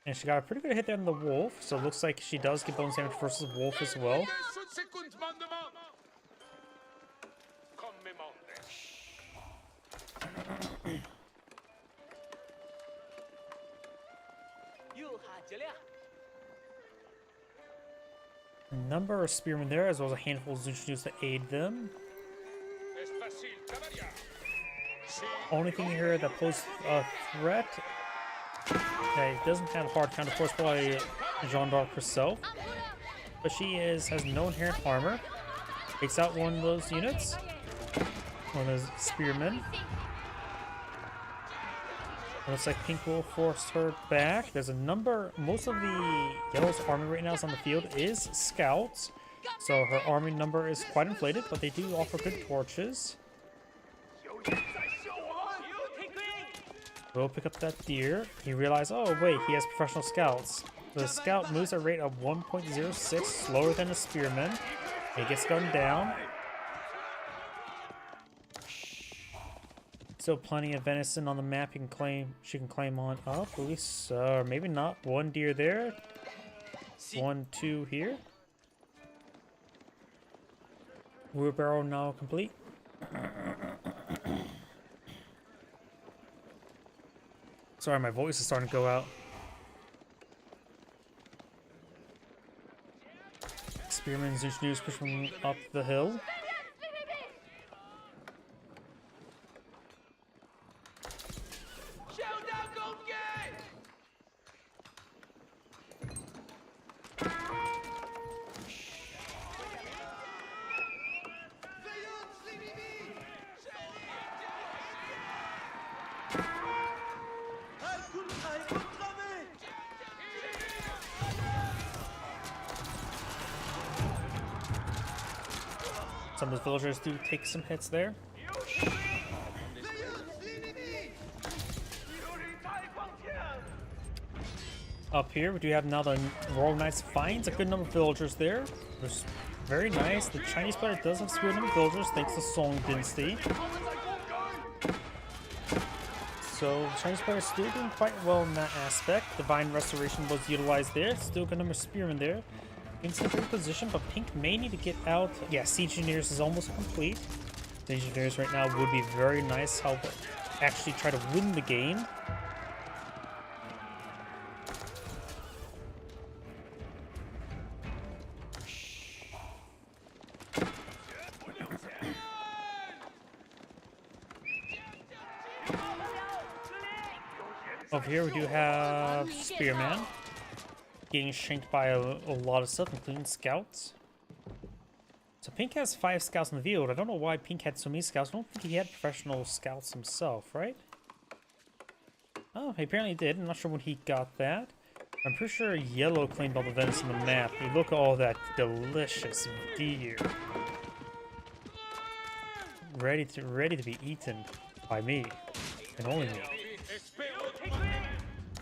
And she got a pretty good hit there on the wolf, so it looks like she does get bonus damage versus wolf as well. Number of spearmen there, as well as a handful of Zinch to aid them. Only thing here that poses a threat that doesn't have a hard counter force, probably Jeanne d'Arc herself, but she has no inherent armor. Takes out one of those units, one of those spearmen. Looks like Pink will force her back. There's a number, most of the Yellow's army right now is on the field is scouts, so her army number is quite inflated, but they do offer good torches. We'll pick up that deer. He realized, oh wait, he has professional scouts. The scout moves at a rate of 1.06, slower than a spearman. He gets gunned down. Still plenty of venison on the map she can claim on up. At least, maybe not. One deer there. 1, 2 here. Wheelbarrow now complete. Sorry, my voice is starting to go out. Spearman Zinch News pushing up the hill. Some of the villagers do take some hits there. Up here, we do have now the Royal Knights finds a good number of villagers there. There's very nice. The Chinese player does have a good number of villagers thanks to Song Dynasty. So the Chinese player is still doing quite well in that aspect. Divine Restoration was utilized there. Still good number of spearmen there. In some good position, but Pink may need to get out. Yeah, Siege Engineers is almost complete. Siege Engineers right now would be very nice. Help actually try to win the game. Over here we do have Spearman getting shanked by a lot of stuff, including scouts. So Pink has 5 scouts in the field. I don't know why Pink had so many scouts. I don't think he had professional scouts himself, right? Oh, he apparently did. I'm not sure when he got that. I'm pretty sure Yellow claimed all the venison on the map. You look at all that delicious deer. Ready to be eaten by me. And only me.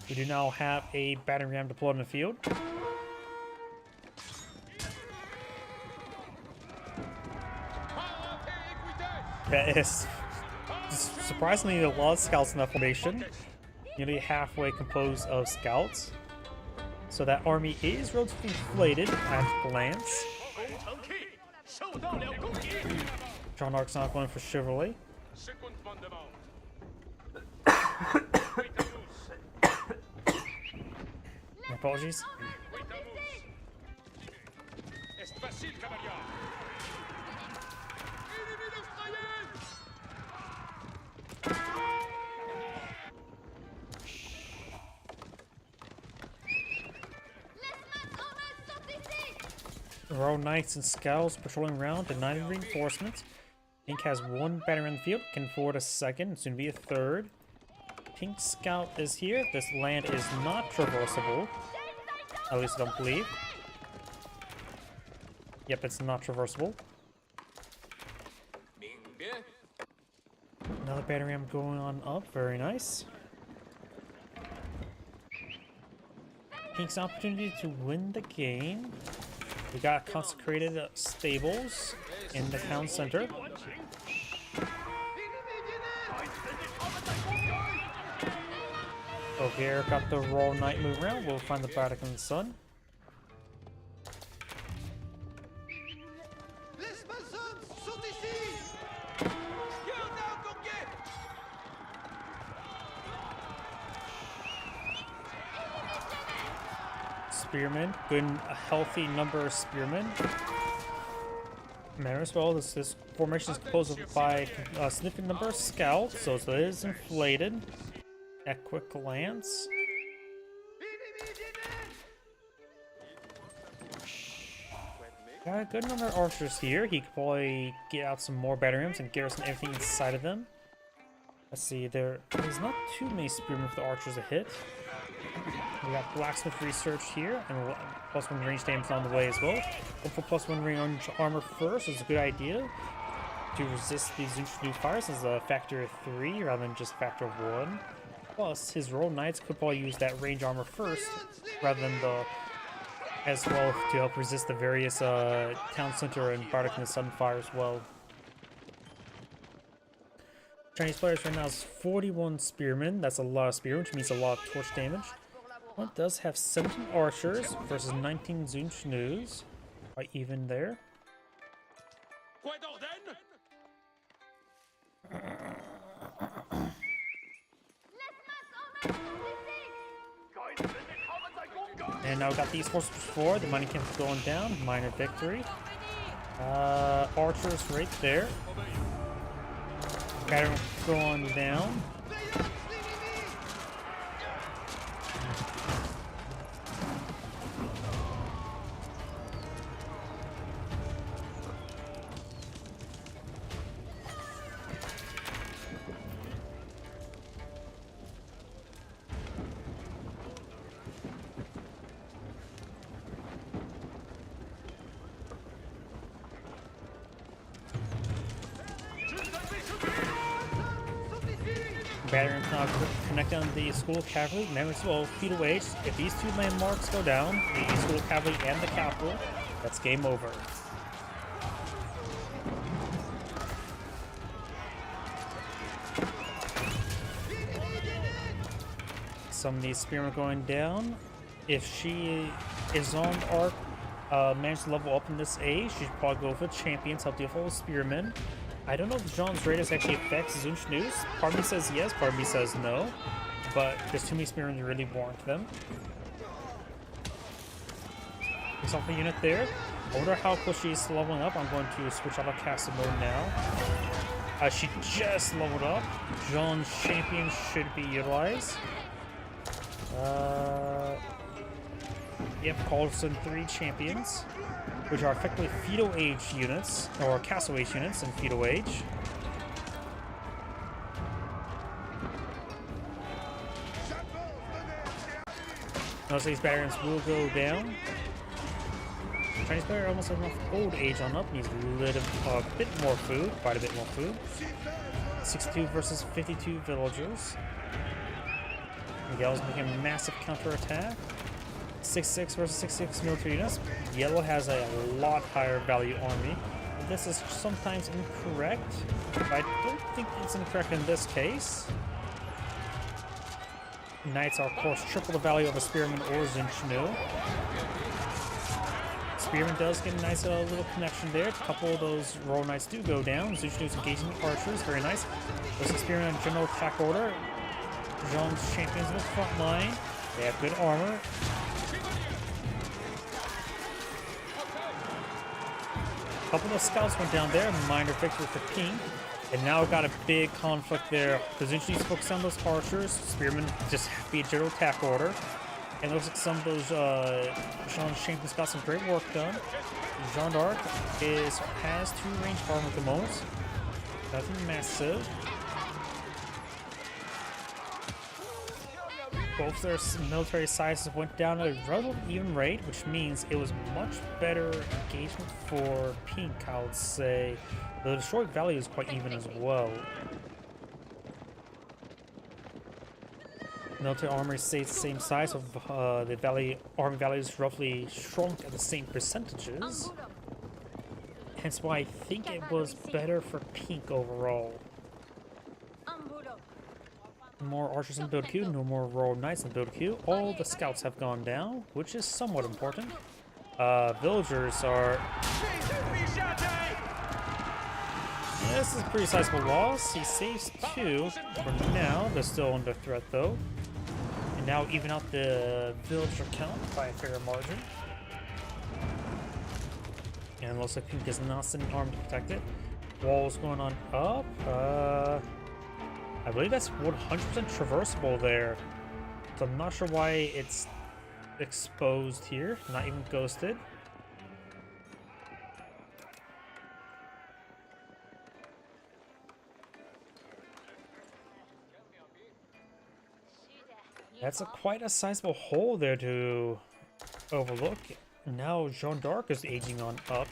We do now have a battering ram deployed in the field. That is surprisingly a lot of scouts in that formation. Nearly halfway composed of scouts. So that army is relatively inflated at a glance. Jeanne d'Arc's not going for chivalry. My apologies. Royal Knights and Scouts patrolling around, denying reinforcements. Pink has 1 battering in the field, can afford a second, soon to be a third. Pink Scout is here. This land is not traversable. At least I don't believe. Yep, it's not traversable. Another battering ram going on up. Very nice. Pink's opportunity to win the game. We got consecrated stables in the town center. Over here, got the Royal Knight moving around. We'll find the Vatican Sun. Spearmen, good, a healthy number of spearmen. Matter as well, this formation is composed by a significant number of scouts, so it is inflated at quick glance. Got a good number of archers here. He could probably get out some more battering rams and garrison everything inside of them. Let's see, there's not too many spearmen for the archers to hit. We got blacksmith research here, and +1 range damage on the way as well. Go for +1 range armor first is a good idea to resist these Zunchnu fires as a factor of 3 rather than just factor of 1. Plus, his Royal Knights could probably use that range armor first rather than the as well to help resist the various town center and Bardic and the Sun fire as well. Chinese players right now is 41 spearmen. That's a lot of spearmen, which means a lot of torch damage. One does have 17 archers versus 19 Zunchus. Quite even there. And now we got these forces before. The mining camp going down. Minor victory. Archers right there. Battering going down. Battering cannot connect on the school cavalry. Remember as well, feudal age. If these two landmarks go down, the school cavalry and the capital, that's game over. Some of these spearmen going down. If she is on arc, managed to level up in this age, she should probably go for champions, help deal with spearmen. I don't know if Jean's radius actually affects Zunchnu's. Part of me says yes, part of me says no. But there's too many spearmen to really warrant them. There's off the unit there. I wonder how close she is to leveling up. I'm going to switch out of caster mode now. She just leveled up. Jean's champion should be utilized. Yep, calls in 3 champions, which are effectively feudal age units, or castle age units in feudal age. Most of these batteries will go down. Chinese player almost has enough old age on up, needs a bit more food, quite a bit more food. 62 versus 52 villagers. Miguel's making a massive counterattack. 6-6 versus 66 military units. Yellow has a lot higher value army. This is sometimes incorrect, but I don't think it's incorrect in this case. Knights are, of course, triple the value of a Spearman or Zinchnu. Spearman does get a nice little connection there. A couple of those Royal Knights do go down. Zinchnu's engaging the archers, very nice. There's a Spearman in general attack order. Jean's champions in the front line. They have good armor. A couple of scouts went down there. Minor victory for Pink. And now got a big conflict there. Zinchnu's focused on those archers. Spearmen just be a general attack order. And it looks like some of those Jean's champions got some great work done. Jeanne d'Arc has 2 ranged armor at the moment. Nothing massive. Both their military sizes went down at a relatively even rate, which means it was much better engagement for Pink, I would say. The destroyed value is quite even as well. Military armor stays the same size, so the army values roughly shrunk at the same percentages. Hence why I think it was better for Pink overall. More archers in build queue, no more Royal Knights in build queue. All the scouts have gone down, which is somewhat important. Villagers are... This is a pretty sizable loss. He saves 2 for now. They're still under threat though. And now even out the villager count by a fair margin. And it looks like Pink does not send an army to protect it. Walls going on up. I believe that's 100% traversable there. So I'm not sure why it's exposed here, not even ghosted. That's quite a sizable hole there to overlook. Now Jeanne d'Arc is aging on up.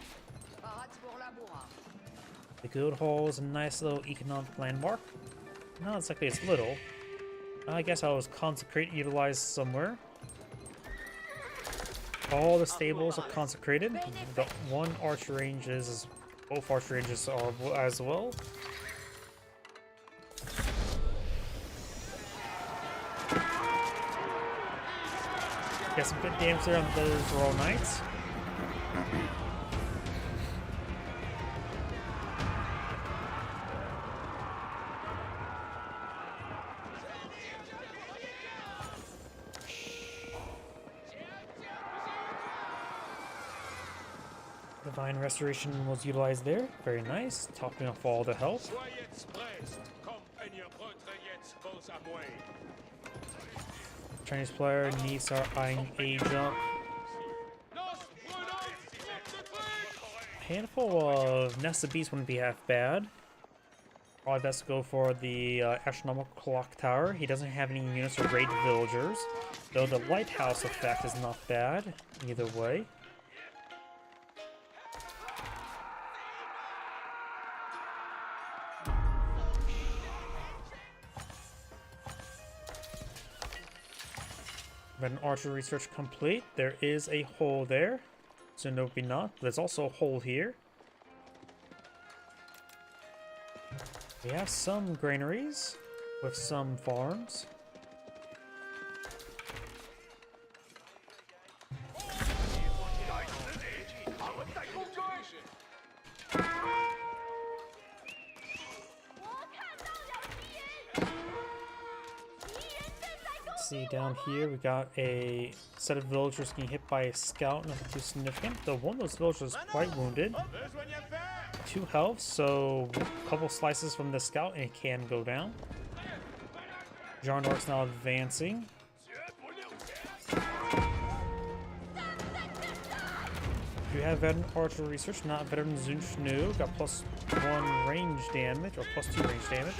The Guild Hall is a nice little economic landmark. Not exactly it's little. I guess I was consecrated, utilized somewhere. All the stables are consecrated. The one archer range is, both archer ranges are as well. Got some good damage there on those Royal Knights. Divine Restoration was utilized there. Very nice. Topping off all the health. Chinese player needs our eyeing age up. A handful of Nested Beasts wouldn't be half bad. Probably best to go for the astronomical clock tower. He doesn't have any units or raid villagers, though the lighthouse effect is not bad either way. Veteran archer research complete. There is a hole there. So no, be not. There's also a hole here. We have some granaries with some farms. See down here we got a set of villagers getting hit by a scout, nothing too significant. Though one of those villagers is quite wounded. 2 health, so a couple slices from the scout and it can go down. Jean d'Arc's now advancing. You have veteran archer research, not veteran Zunchnu. Got +1 range damage, or +2 range damage.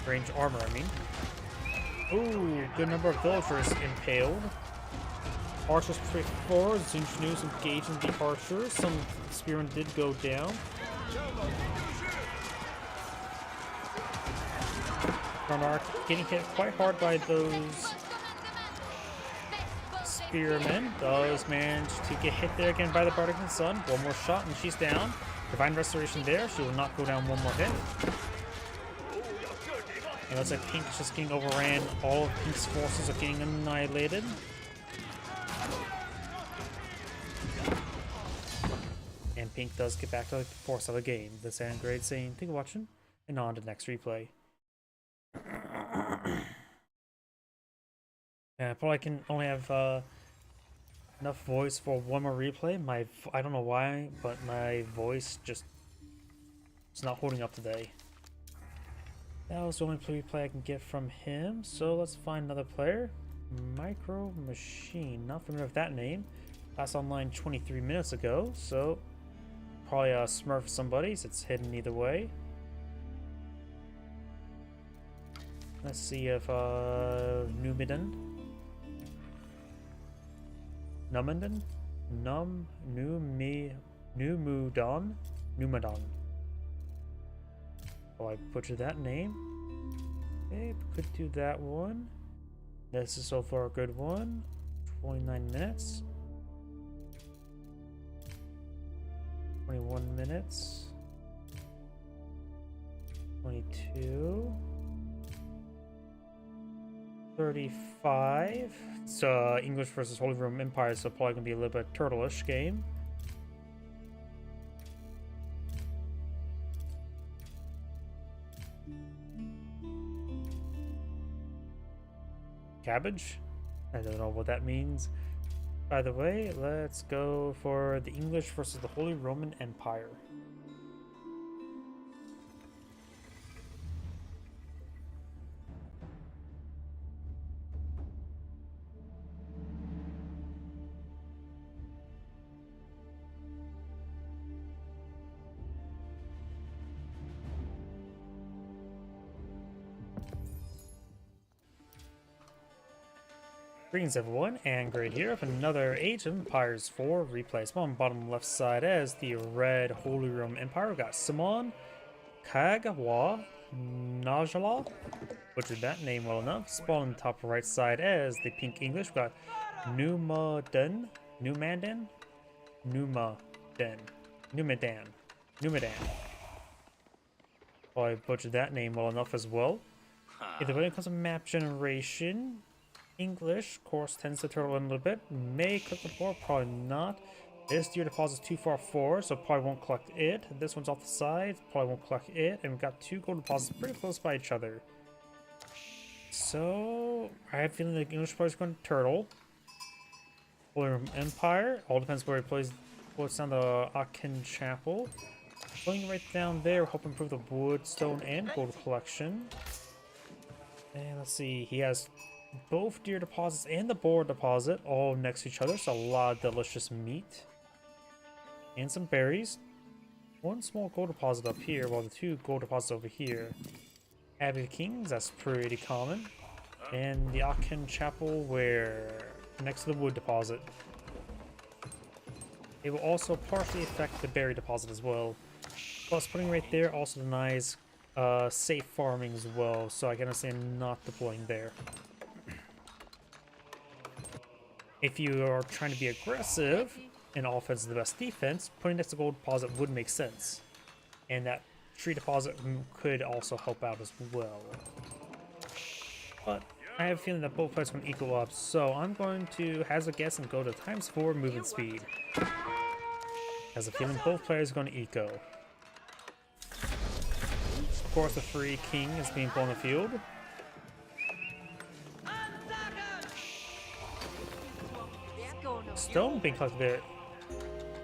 Range armor, I mean. Ooh, good number of villagers impaled. Archers straight forward. Zunchnu's engaging the archers. Some spearmen did go down. Jean getting hit quite hard by those spearmen. Does manage to get hit there again by the Bardic Sun. One more shot and she's down. Divine Restoration there. She will not go down one more hit. It looks like Pink's just getting overran. All of Pink's forces are getting annihilated. And Pink does get back to the force of the game. The Sand Grade saying, thank you for watching, and on to the next replay. Yeah, I probably can only have enough voice for one more replay. I don't know why, but my voice just is not holding up today. That was the only replay I can get from him, so let's find another player. Micro Machine, not familiar with that name. Last online 23 minutes ago, so probably a Smurf somebody's. It's hidden either way. Let's see if Numidan, Numadon. Oh, I butchered that name. Okay, could do that one. This is so far a good one. 29 minutes. 21 minutes. 22. 35. It's English versus Holy Roman Empire, so probably gonna be a little bit turtle-ish game. Cabbage? I don't know what that means. By the way, let's go for the English versus the Holy Roman Empire. Greetings everyone, and Great here of another Age of Empires 4 replay. On bottom left side as the red Holy Roman Empire, we've got Simon Kagawa Najala, butchered that name well enough. Spawn on the top right side as the pink English, we've got Numadan. Well, I butchered that name well enough as well. Either way, when it comes to map generation, English, of course, tends to turtle in a little bit. May click the board, probably not. This deer deposit is too far forward, so probably won't collect it. This one's off the side, probably won't collect it. And we've got 2 gold deposits pretty close by each other. So, I have a feeling the English player's going to turtle. Holy Roman Empire, all depends where he plays. Puts down the Aachen Chapel. Going right down there, hope to improve the wood, stone, and gold collection. And let's see, he has both deer deposits and the boar deposit all next to each other, so a lot of delicious meat and some berries. 1 small gold deposit up here, while the 2 gold deposits over here. Abbey of Kings, that's pretty common, and the Aachen Chapel, where next to the wood deposit. It will also partially affect the berry deposit as well. Plus, putting right there also denies safe farming as well, so I can understand not deploying there. if you are trying to be aggressive and offense is the best defense, putting next to gold deposit would make sense. And that tree deposit could also help out as well. But I have a feeling that both players are going to equal up, so I'm going to hazard a guess and go to ×4 movement speed. Has a feeling both players are going to eco. Of course, the free king is being put on the field. Stone being collected there,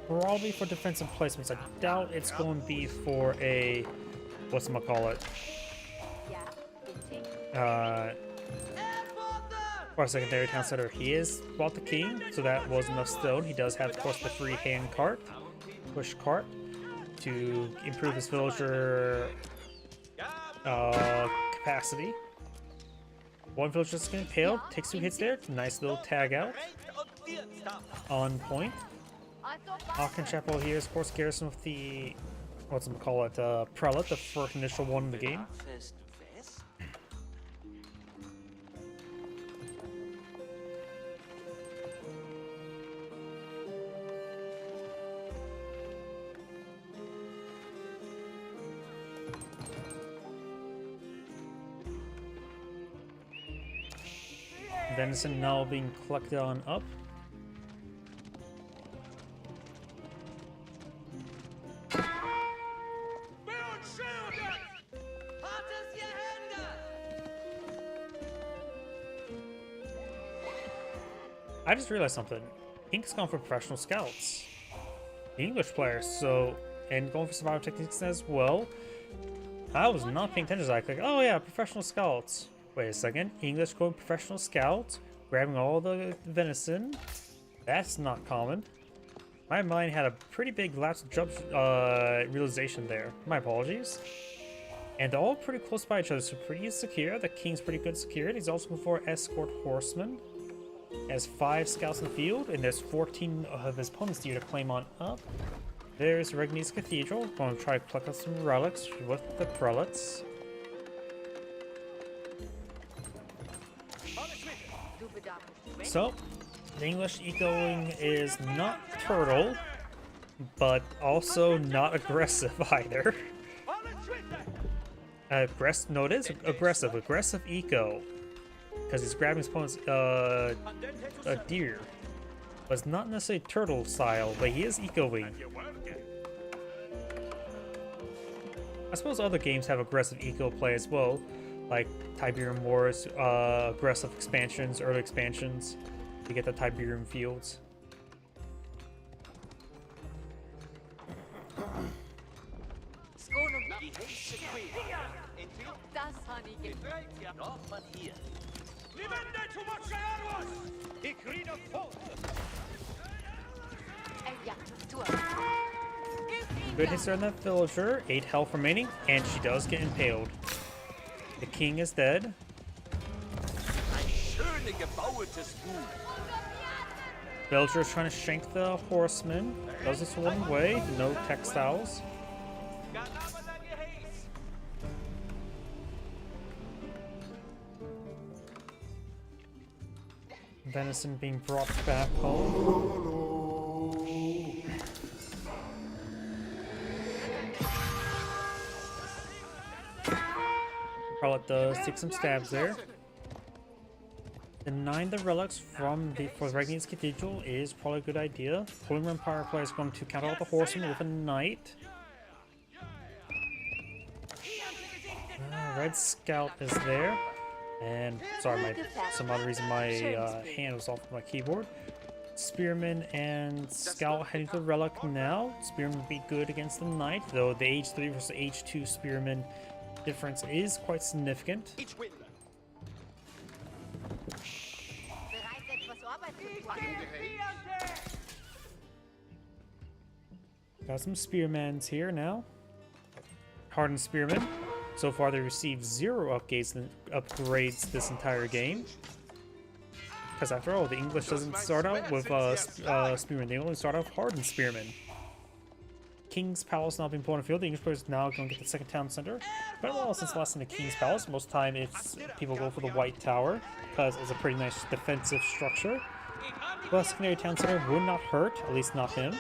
probably for defensive placements. I doubt it's going to be for a, whatchamacallit, for a secondary town center. He is bought the king, so that was enough stone. He does have, of course, the free hand cart, push cart, to improve his villager capacity. One villager just getting impaled, takes 2 hits there. Nice little tag out. On point. Aachen Chapel here is, of course, garrison with the, prelate, the first initial one in the game. Venison now being collected on up. I just realized something. Ink's gone for professional scouts. The English players, so, and going for survival techniques as well. I was not paying attention. I was like, oh yeah, professional scouts. Wait a second. English going professional scouts, grabbing all the venison. That's not common. My mind had a pretty big lapse jump realization there. My apologies. And they're all pretty close by each other, so pretty secure. The king's pretty good security. He's also looking for escort horsemen. Has 5 scouts in the field, and there's 14 of his opponents here to claim on up. There's Regni's Cathedral. Going to try to collect some relics with the prelates. So, the English ecoing is not turtle, but also not aggressive either. No, it is aggressive. Aggressive eco. Because he's grabbing his opponent's a deer. But it's not necessarily turtle style, but he is ecoing. I suppose other games have aggressive eco play as well, like Tiberium Wars, aggressive expansions, early expansions, to get the Tiberium fields. Good hits on that villager, 8 health remaining, and she does get impaled. The king is dead. Villager is trying to shank the horseman. Does this one way, no textiles. Venison being brought back home. Prelate does take some stabs there. Denying the relics from the Regni's Cathedral is probably a good idea. Holy Empire player is going to counter out the horseman with a knight. Red Scout is there. And sorry, some other reason my hand was off my keyboard. Spearman and Scout heading to the relic now. Spearman would be good against the knight, though the H3 versus H2 Spearman difference is quite significant. Got some Spearmans here now. Hardened Spearman. So far, they received 0 upgrades this entire game. Because after all, the English doesn't start out with Spearman. They only start off Hardened Spearman. King's Palace now being put on the field. The English players now going to get the second town center. But well, since last in the King's Palace, most of the time it's people go for the White Tower because it's a pretty nice defensive structure. Well, secondary town center would not hurt, at least not him.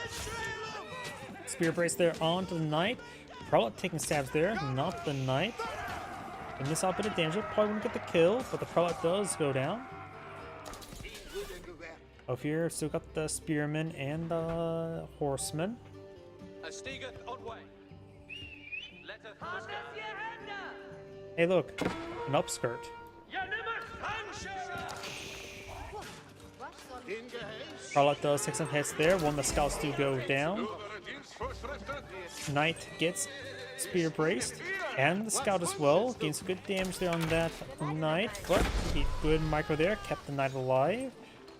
Spear brace there onto the knight. Prelate taking stabs there, not the knight. And this out a bit of damage, probably won't get the kill, but the prelate does go down. Over here, still got the spearman and the horseman. Hey, look, an upskirt. Prelate does take some hits there. One of the scouts do go down. Knight gets spear braced, and the scout as well. Gains some good damage there on that knight, but he good micro there, kept the knight alive.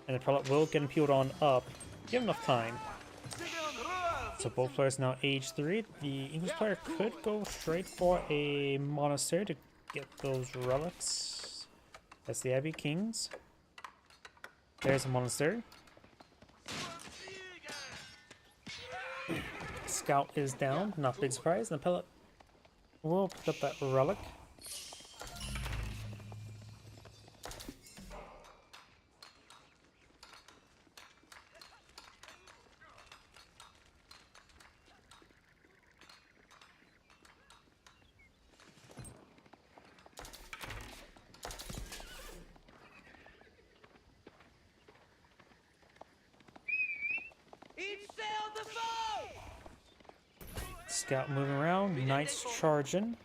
And the prelate will get him peeled on up. Give him enough time. So both players now age 3. The English player could go straight for a monastery to get those relics. That's the Abbey Kings. There's a monastery. Scout is down, not a big surprise. And the prelate will pick up that relic. Scout moving around, knights charging.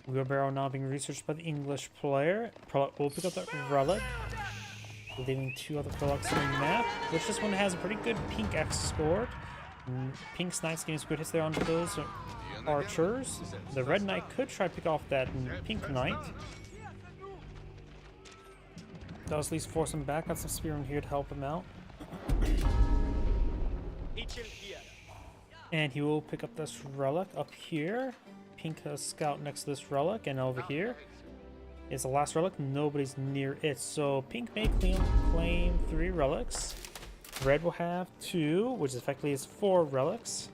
Wheelbarrow now being researched by the English player. Prelate will pick up that relic, leaving 2 other relics on the map, which this one has a pretty good pink X scored. Pink knights getting some good hits there onto those archers. The red knight could try to pick off that pink knight. Does at least force him back. Got some spearmen here to help him out. And he will pick up this relic up here. Pink scout next to this relic, and over here is the last relic. Nobody's near it, so pink may claim 3 relics. Red will have 2, which effectively is 4 relics.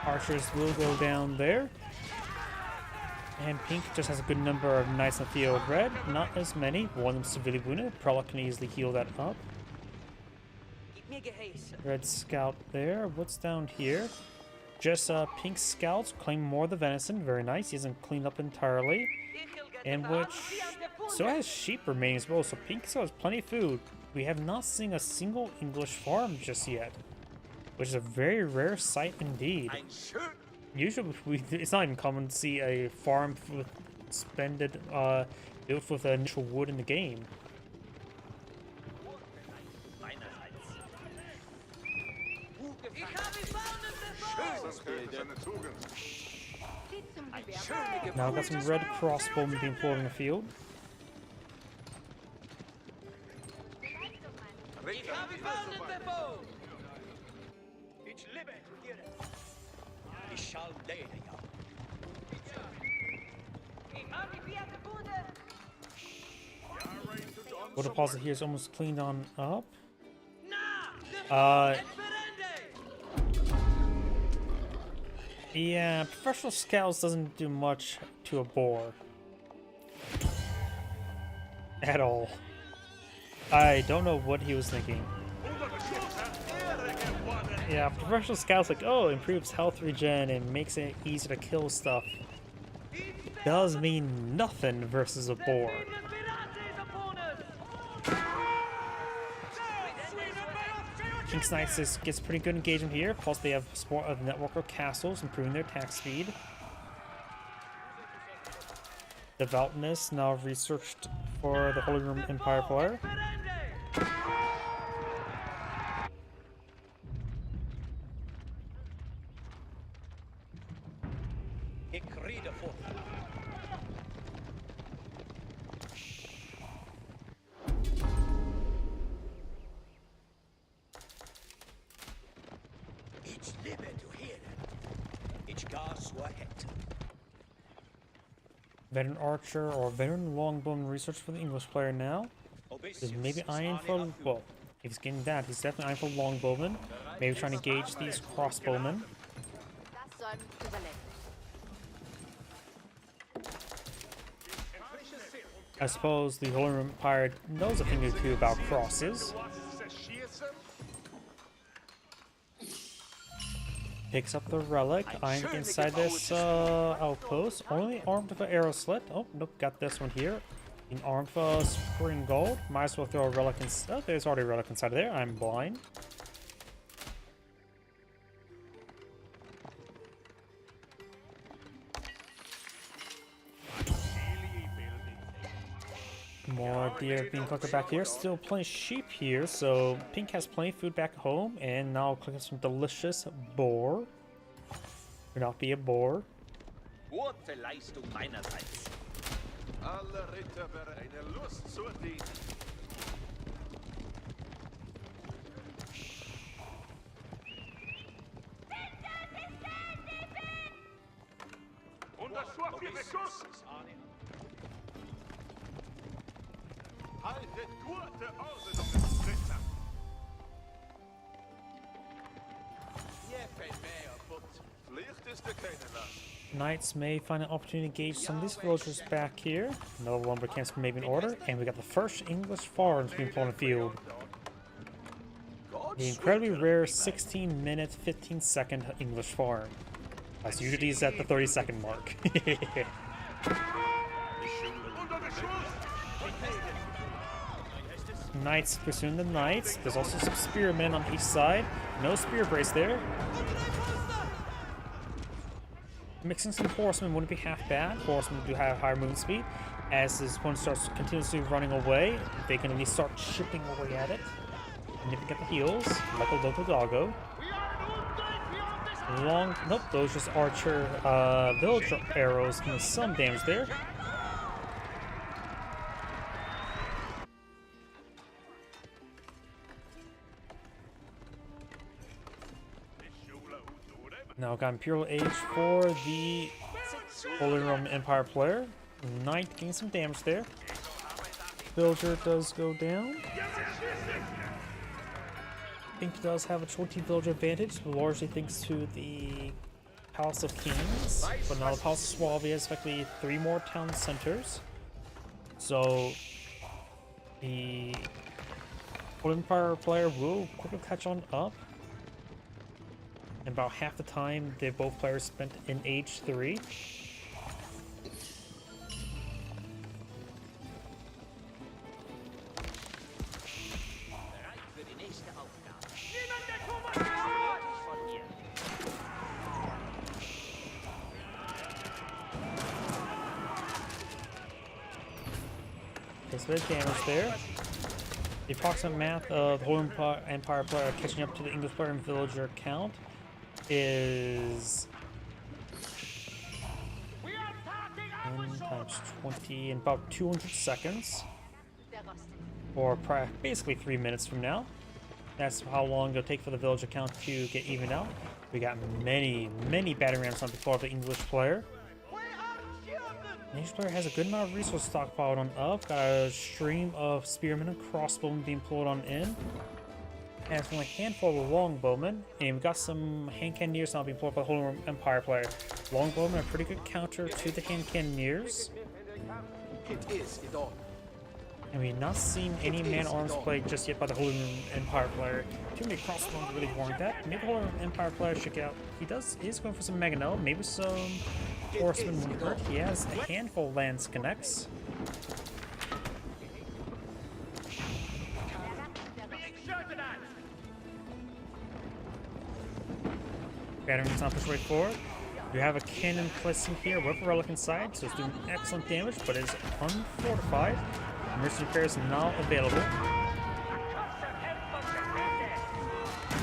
Archers will go down there. And pink just has a good number of knights in the field. Red, not as many. One of them severely wounded. Prelate can easily heal that up. Red scout there. What's down here? Just pink scouts claim more of the venison. Very nice. He hasn't cleaned up entirely. And which still has sheep remaining as well. So pink still has plenty of food. We have not seen a single English farm just yet, which is a very rare sight indeed. Usually, it's not even common to see a farm with built with initial wood in the game. Now I've got some red crossbowmen being pulled in the field. Water deposit here is almost cleaned on up. Yeah, professional scouts doesn't do much to a boar. At all. I don't know what he was thinking. Yeah, professional scouts like, oh, improves health regen and makes it easy to kill stuff. Does mean nothing versus a boar. King's Knights just gets pretty good engagement here, plus they have support of network of castles, improving their attack speed. Devoutness now researched for the Holy Roman Empire player. Veteran archer or veteran longbowman research for the English player now. Is maybe eyeing for, well, if he's getting that, he's definitely eyeing for longbowmen. Maybe trying to gauge these crossbowmen. Das soll überleben. I suppose the Holy Empire knows a thing or two about crosses. Picks up the relic, eyeing inside this outpost. Only armed with an arrow slit. Oh, nope, got this one here. Being armed with spring gold. Might as well throw a relic in. Oh, there's already a relic inside of there. I'm blind. More deer being collected back here. Still plenty of sheep here, so Pink has plenty of food back home. And now clicking some delicious boar. Would not be a boar. Gute Leistung meinerseits. Alle Ritter wäre eine Lust zur Dienst. Unterschwaffe Beschuss! Haltet gute Ordnung, Ritter! Pflicht ist der keine Last. Knights may find an opportunity to engage some of these villagers back here. No lumber camps may be in order, and we got the first English farms being put on the field. The incredibly rare 16-minute, 15-second English farm. As usually is at the 30-second mark. Knights pursuing the knights. There's also some spearmen on each side. No spear brace there. Mixing some horsemen wouldn't be half bad. Horsemen do have higher movement speed. As this one starts continuously running away, they can at least start chipping away at it. Nipping at the heels, like a local doggo. Long, nope, those just archer village arrows doing some damage there. Now got Imperial Age for the Holy Roman Empire player. Knight getting some damage there. Villager does go down. Pink does have a 20 villager advantage, largely thanks to the Palace of Kings. But now the Palace of Swabia has effectively 3 more town centers. So the Holy Empire player will quickly catch on up. And about half the time they both players spent in Age 3. Takes a bit of damage there. The approximate math of the Holy Empire player catching up to the English player and villager count is 10 times 20 in about 200 seconds, or basically 3 minutes from now. That's how long it'll take for the villager count to get evened out. We got many battle rams on before the English player. The English player has a good amount of resource stockpiled on up. Got a stream of spearmen and crossbowmen being pulled on in. And it's only a handful of longbowmen, and we've got some hand cannoneers now being pulled by the Holy Empire player. Longbowmen are a pretty good counter to the hand cannoneers. And we've not seen any man-arms played just yet by the Holy Empire player. Too many crossbows really warrant that. Maybe the Holy Empire player should get out. He's going for some Mangonel, maybe some horsemen won't hurt. He has a handful of lance connects. Battering's not pushed right forward. We have a cannon placed in here with a relic inside, so it's doing excellent damage, but it's unfortified. Emergency repair is now available.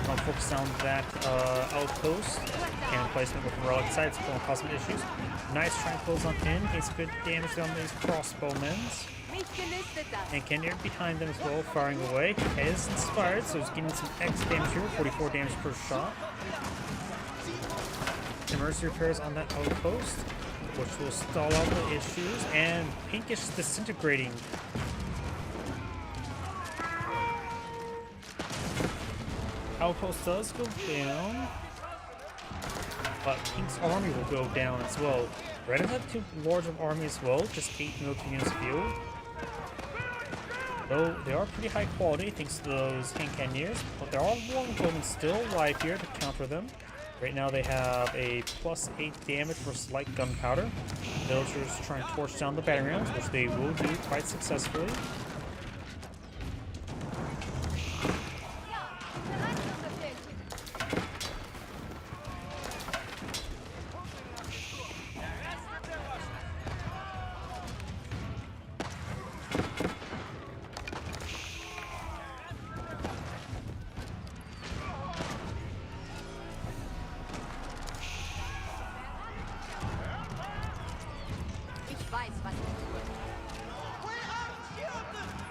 I'll focus on that outpost. Cannon placement with a relic inside, it's going to cause some issues. Nice trying to close on in, gets good damage on these crossbowmen. And Cannoneer behind them as well, firing away. He is inspired, so he's getting some X damage here, 44 damage per shot. emergency repairs on that outpost, which will stall out the issues, and Pink is disintegrating. Outpost does go down, but Pink's army will go down as well. Red has too large of army as well, just 8 military units field. Though they are pretty high quality thanks to those tank cannoneers, but there are longbowmen still alive here to counter them. Right now they have a +8 damage versus light gunpowder. Villagers trying to torch down the battering rams, which they will do quite successfully. Ich weiß, was ich tue.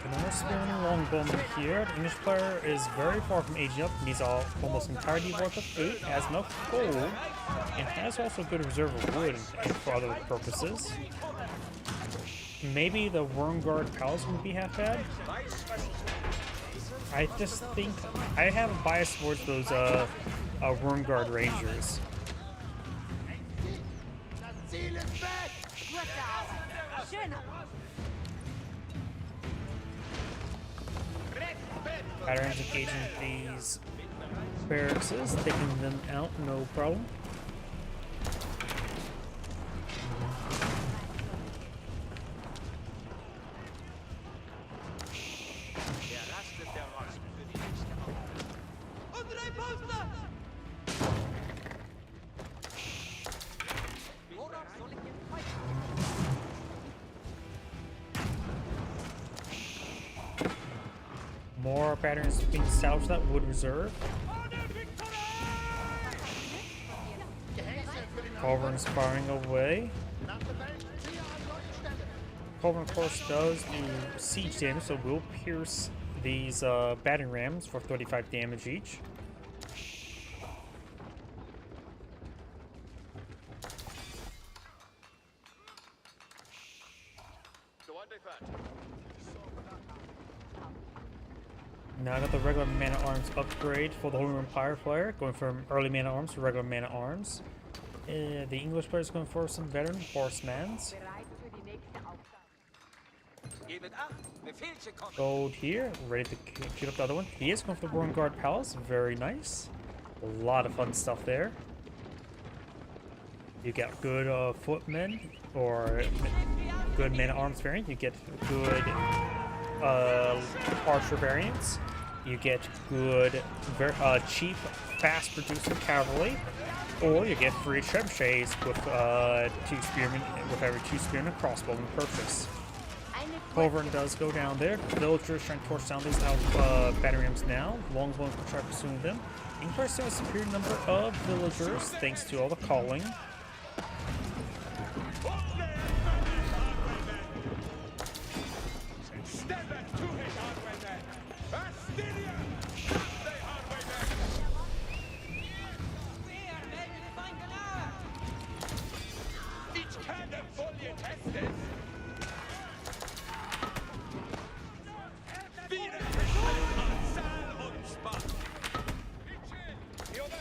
Another spearman longbowman here. The English player is very far from aging up, needs almost entirely worth of 8, has enough gold, and has also a good reserve of wood for other purposes. Maybe the Wormguard Palace wouldn't be half bad. I just think I have a bias towards those Wormguard Rangers. Gute Arbeit. Schön. Patterns engaging these barracks, taking them out, no problem. More patterns being salvaged that wood reserve. Culverin's firing away. Culverin, of course, does do siege damage, so will pierce these battering rams for 35 damage each. Now I got the regular man-at-arms upgrade for the Holy Empire player, going from early man-at-arms to regular man-at-arms. The English player is going for some veteran horsemans. Bereit für die nächste Aufgabe. Gebet acht, Befehlchen kommen. Gold here, ready to shoot up the other one. He is going for the Wormguard Palace, very nice. A lot of fun stuff there. You get good footmen, or good man-at-arms variant. You get good archer variants. You get good, cheap, fast-producing cavalry, or you get free trebuchets with 2 spearmen, with every 2 spearmen crossbowmen purchase. Culverin does go down there. Villagers trying to torch down these battering rams now. Longbowmen will try pursuing them. English has a superior number of villagers thanks to all the calling.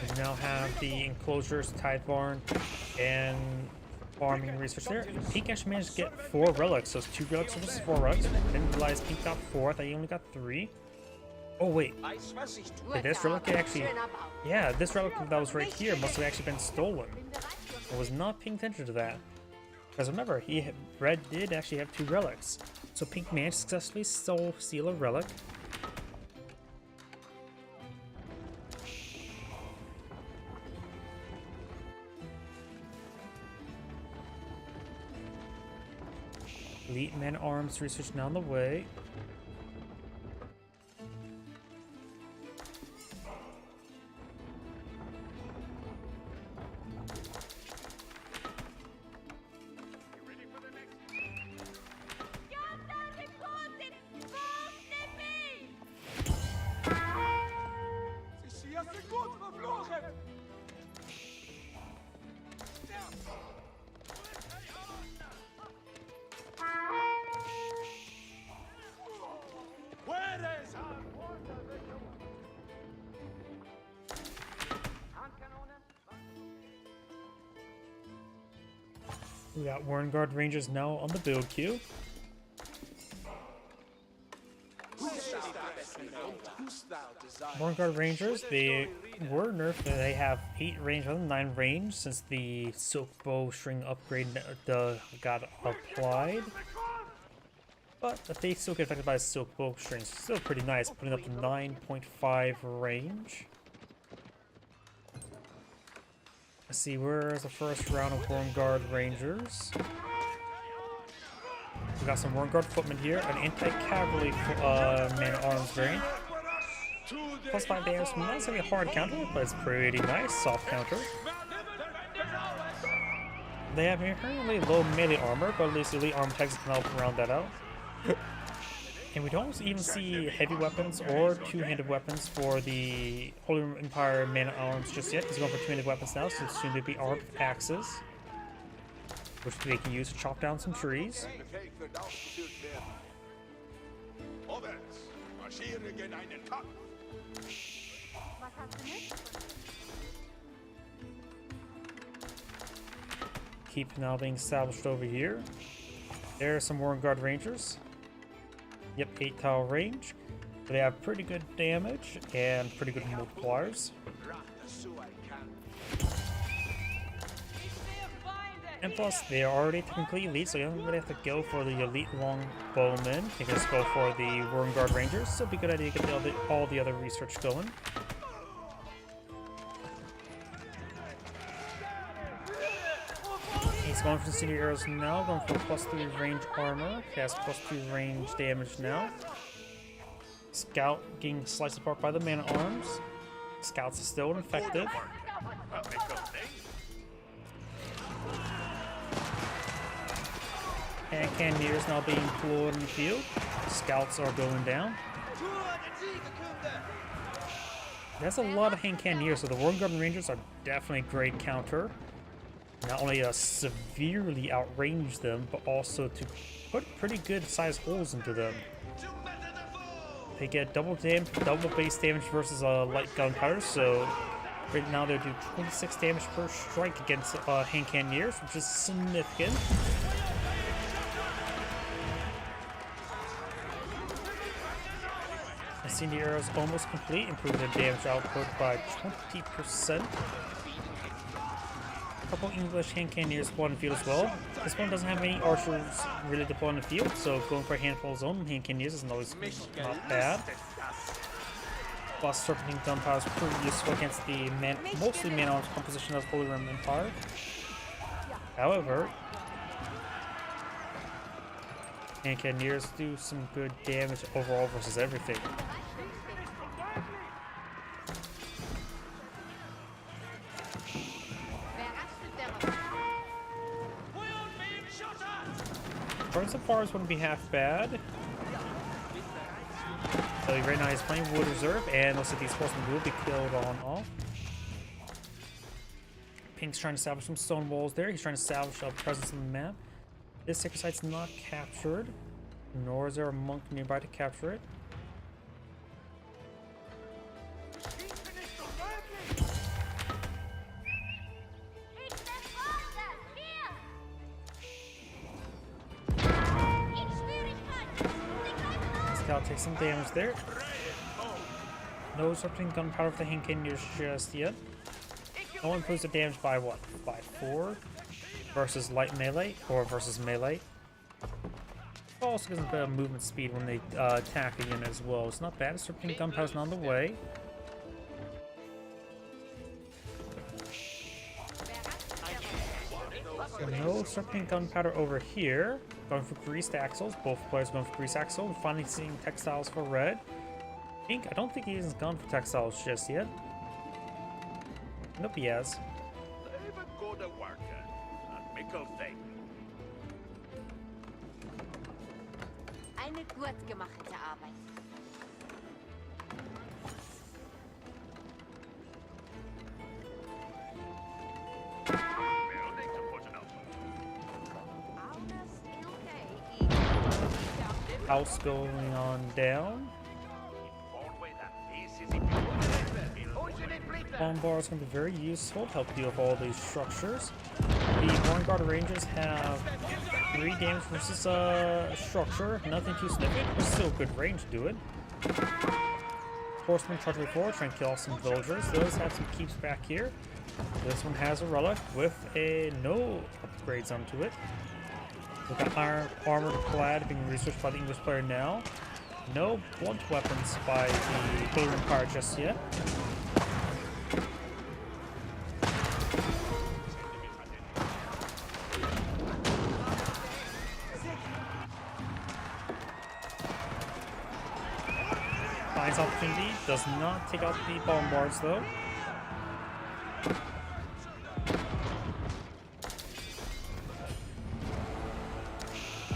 We now have the enclosures, tithe barn, and farming research there. Pink actually managed to get 4 relics, so it's 2 relics versus 4 relics. Didn't realize Pink got 4, I thought he only got 3. Oh wait, Weiß, was ich tue. did this relic actually... Yeah, this relic that was right here must have actually been stolen. I was not paying attention to that. Because remember, Red did actually have 2 relics. So Pink managed to successfully steal a relic. Elite man-arms research now on the way. We got Warren Rangers now on the build queue. Warren Rangers, they were nerfed. They have 8 range rather than 9 range since the Silk Bowstring upgrade got applied. But they still get affected by the Silk Bowstring. Still pretty nice, putting up to 9.5 range. Let's see, where's the first round of Warren Rangers? We got some Warren Footmen here, an anti-cavalry man-at-arms variant. Plus 5 damage, not necessarily a hard counter, but it's pretty nice, soft counter. They have inherently low melee armor, but at least elite armor tags can help round that out. And we don't even see heavy weapons or two-handed weapons for the Holy Empire man-at-arms just yet. He's going for two-handed weapons now, so soon to be armed with axes, which they can use to chop down some trees. Was hast du nicht? Keep now being established over here. There are some Warren Rangers. Yep, 8 tile range. But they have pretty good damage and pretty good multipliers. And plus, they are already technically elite, so you don't really have to go for the elite longbowmen. You can just go for the Warren Rangers, so it'd be a good idea to get all the other research going. He's going for the Incendiary Arrows now, going for +3 range armor. He has +2 range damage now. Scout getting sliced apart by the man-at-arms. Scouts are still effective. And Cannoneers now being deployed in the field. Scouts are going down. That's a lot of hand Cannoneers, so the Warren Rangers are definitely a great counter. Not only severely outrange them, but also to put pretty good sized holes into them. They get double base damage versus light gunpowder, so right now they do 26 damage per strike against hand Cannoneers, which is significant. Incendiary Arrows almost complete, improving the damage output by 20%. A couple English hand Cannoneers deployed in the field as well. This one doesn't have any archers really deployed in the field, so going for a handful of own hand Cannoneers is always not bad. Plus, Serpentine Gunpowder is pretty useful against the mostly man-arms composition of Holy Roman Empire. However, hand Cannoneers do some good damage overall versus everything. Burns of Bars wouldn't be half bad. So right now he's playing Wood Reserve, and looks like these horsemen will be killed on off. Pink's trying to establish some stone walls there. He's trying to establish a presence on the map. This sacred site's not captured, nor is there a monk nearby to capture it. Scout takes some damage there. No Serpentine Gunpowder for the hand Cannoneers just yet. No one improves the damage by what? By 4? Versus light melee or versus melee. Also gives them a bit of movement speed when they attack again as well. It's not bad. Serpentine Gunpowder's not on the way. No Serpentine Gunpowder over here. Going for Greased Axles. Both players going for Greased Axle. And finally seeing Textiles for red. Pink, I don't think he hasn't gone for Textiles just yet. Nope, he has. Eine gut gemachte Arbeit. House going on down. Bomb bar is going to be very useful to help deal with all these structures. The Vanguard Rangers have 3 damage versus structure. Nothing too significant, but still good range to do it. Horseman charging forward, trying to kill off some villagers. Those have some keeps back here. This one has a relic with no upgrades onto it. With the iron armored clad being researched by the English player now. No blunt weapons by the Blue Empire just yet. Finds opportunity, does not take out the bombards though.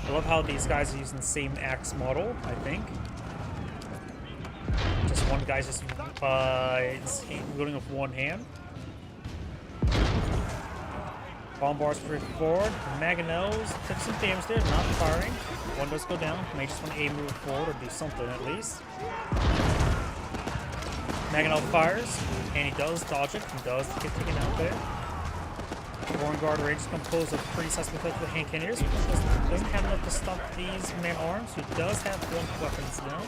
I love how these guys are using the same axe model, I think. Just one guy's just wielding with one hand. Bombards pretty forward. Mangonels took some damage there, not firing. One does go down. May just want to move forward or do something at least. Mangonel fires, and he does dodge it. He does get taken out there. Vanguard Rangers compose a pretty suspect with the hand cannoneers. Doesn't have enough to stop these man-arms, who does have blunt weapons now.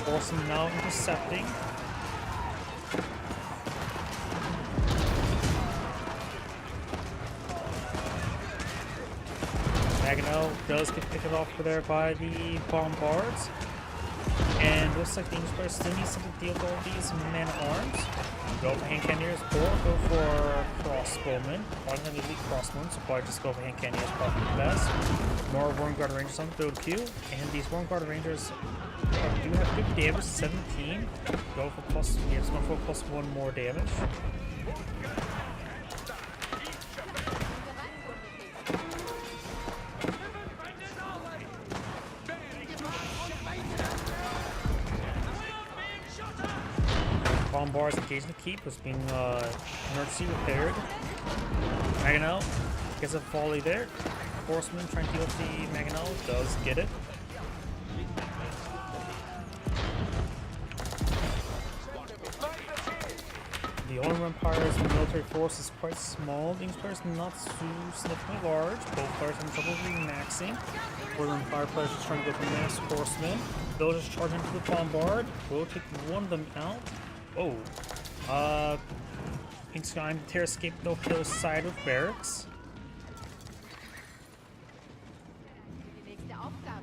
Horseman now intercepting. Mangonel does get picked off there by the bombards. And looks like the English player still needs something to deal with all these men-at-arms. Go for hand cannoneers or go for crossbowmen. Probably gonna be elite crossbowmen, so probably just go for hand cannoneers, probably the best. More Vanguard Rangers on the build queue, and these Vanguard Rangers do have good damage, 17. Go for plus, yeah, just going for plus 1 more damage. Bombards engaging the keep, was being emergency repaired. Mangonel gets a volley there. Horseman trying to deal with the Mangonel, does get it. The Old Empire's military force is quite small. The English players not too significantly large. Both players having trouble remaxing. Old Empire players just trying to go for mass horsemen. They'll just charge into the bombard. We'll take one of them out. Oh, Pink's going to tear escape no hill side with barracks.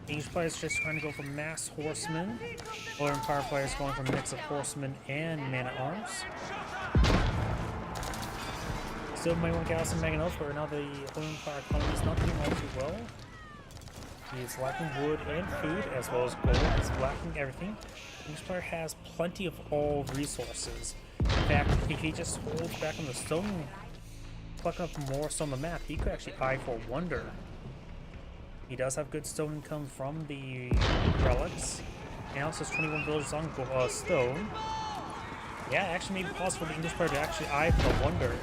English players just trying to go for mass horsemen. Other Empire players going for a mix of horsemen and man-at-arms. Still might want to get out some Mangonels, but right now the Other Empire economy is not doing all too well. He is lacking wood and food, as well as gold. He's lacking everything. Each player has plenty of all resources. In fact, if he just holds back on the stone, plucking up more stone on the map, he could actually eye for wonder. He does have good stone income from the relics. And also has 21 villagers on stone. Yeah, it actually may be possible for the English player to actually eye for wonder.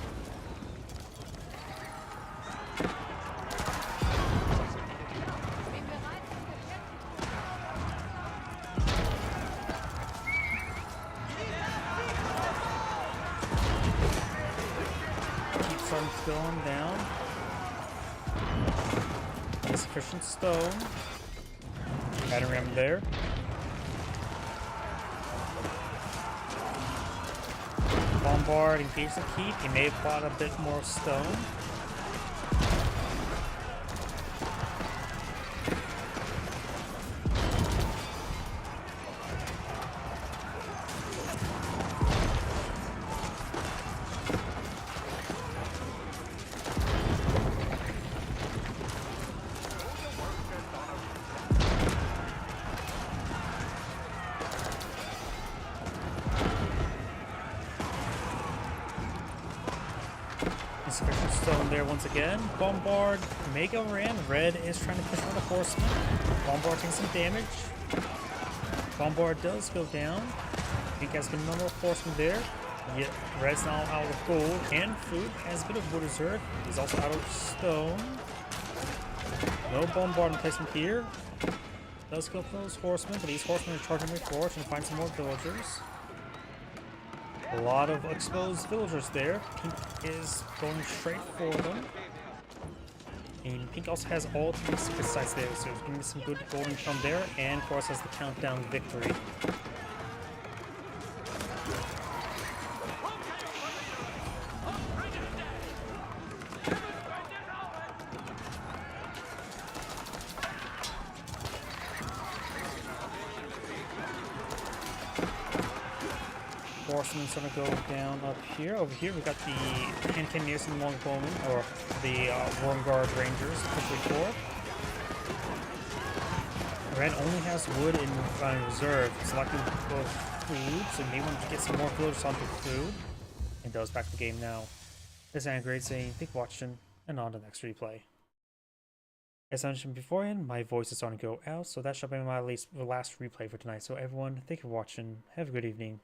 Going down. Insufficient stone. Battering ram there. Bombard engage the keep. He may have bought a bit more stone. Insufficient stone there once again. Bombard, Mega Ram. Red is trying to push on the horseman. Bombard taking some damage. Bombard does go down. Pink has a number of horsemen there. Yet Red's now out of gold and food. Has a bit of wood reserve. He's also out of stone. No bombard placement here. Does go for those horsemen, but these horsemen are charging way forward and find some more villagers. A lot of exposed villagers there. Pink is going straight for them. And Pink also has all 3 secret sites there, so it's giving me some good golden from there, and of course has the countdown victory. Horsemen's gonna go down up here. Over here we got the hand cannoneers and longbowmen, or the Worm Guard Rangers pushing forward. Red only has wood in reserve. It's lacking both food, so you may want to get some more villagers onto food. It does back the game now. This is Angrade saying, thank you for watching, and on to the next replay. As I mentioned beforehand, my voice is starting to go out, so that should be my last replay for tonight. So everyone, thank you for watching. Have a good evening.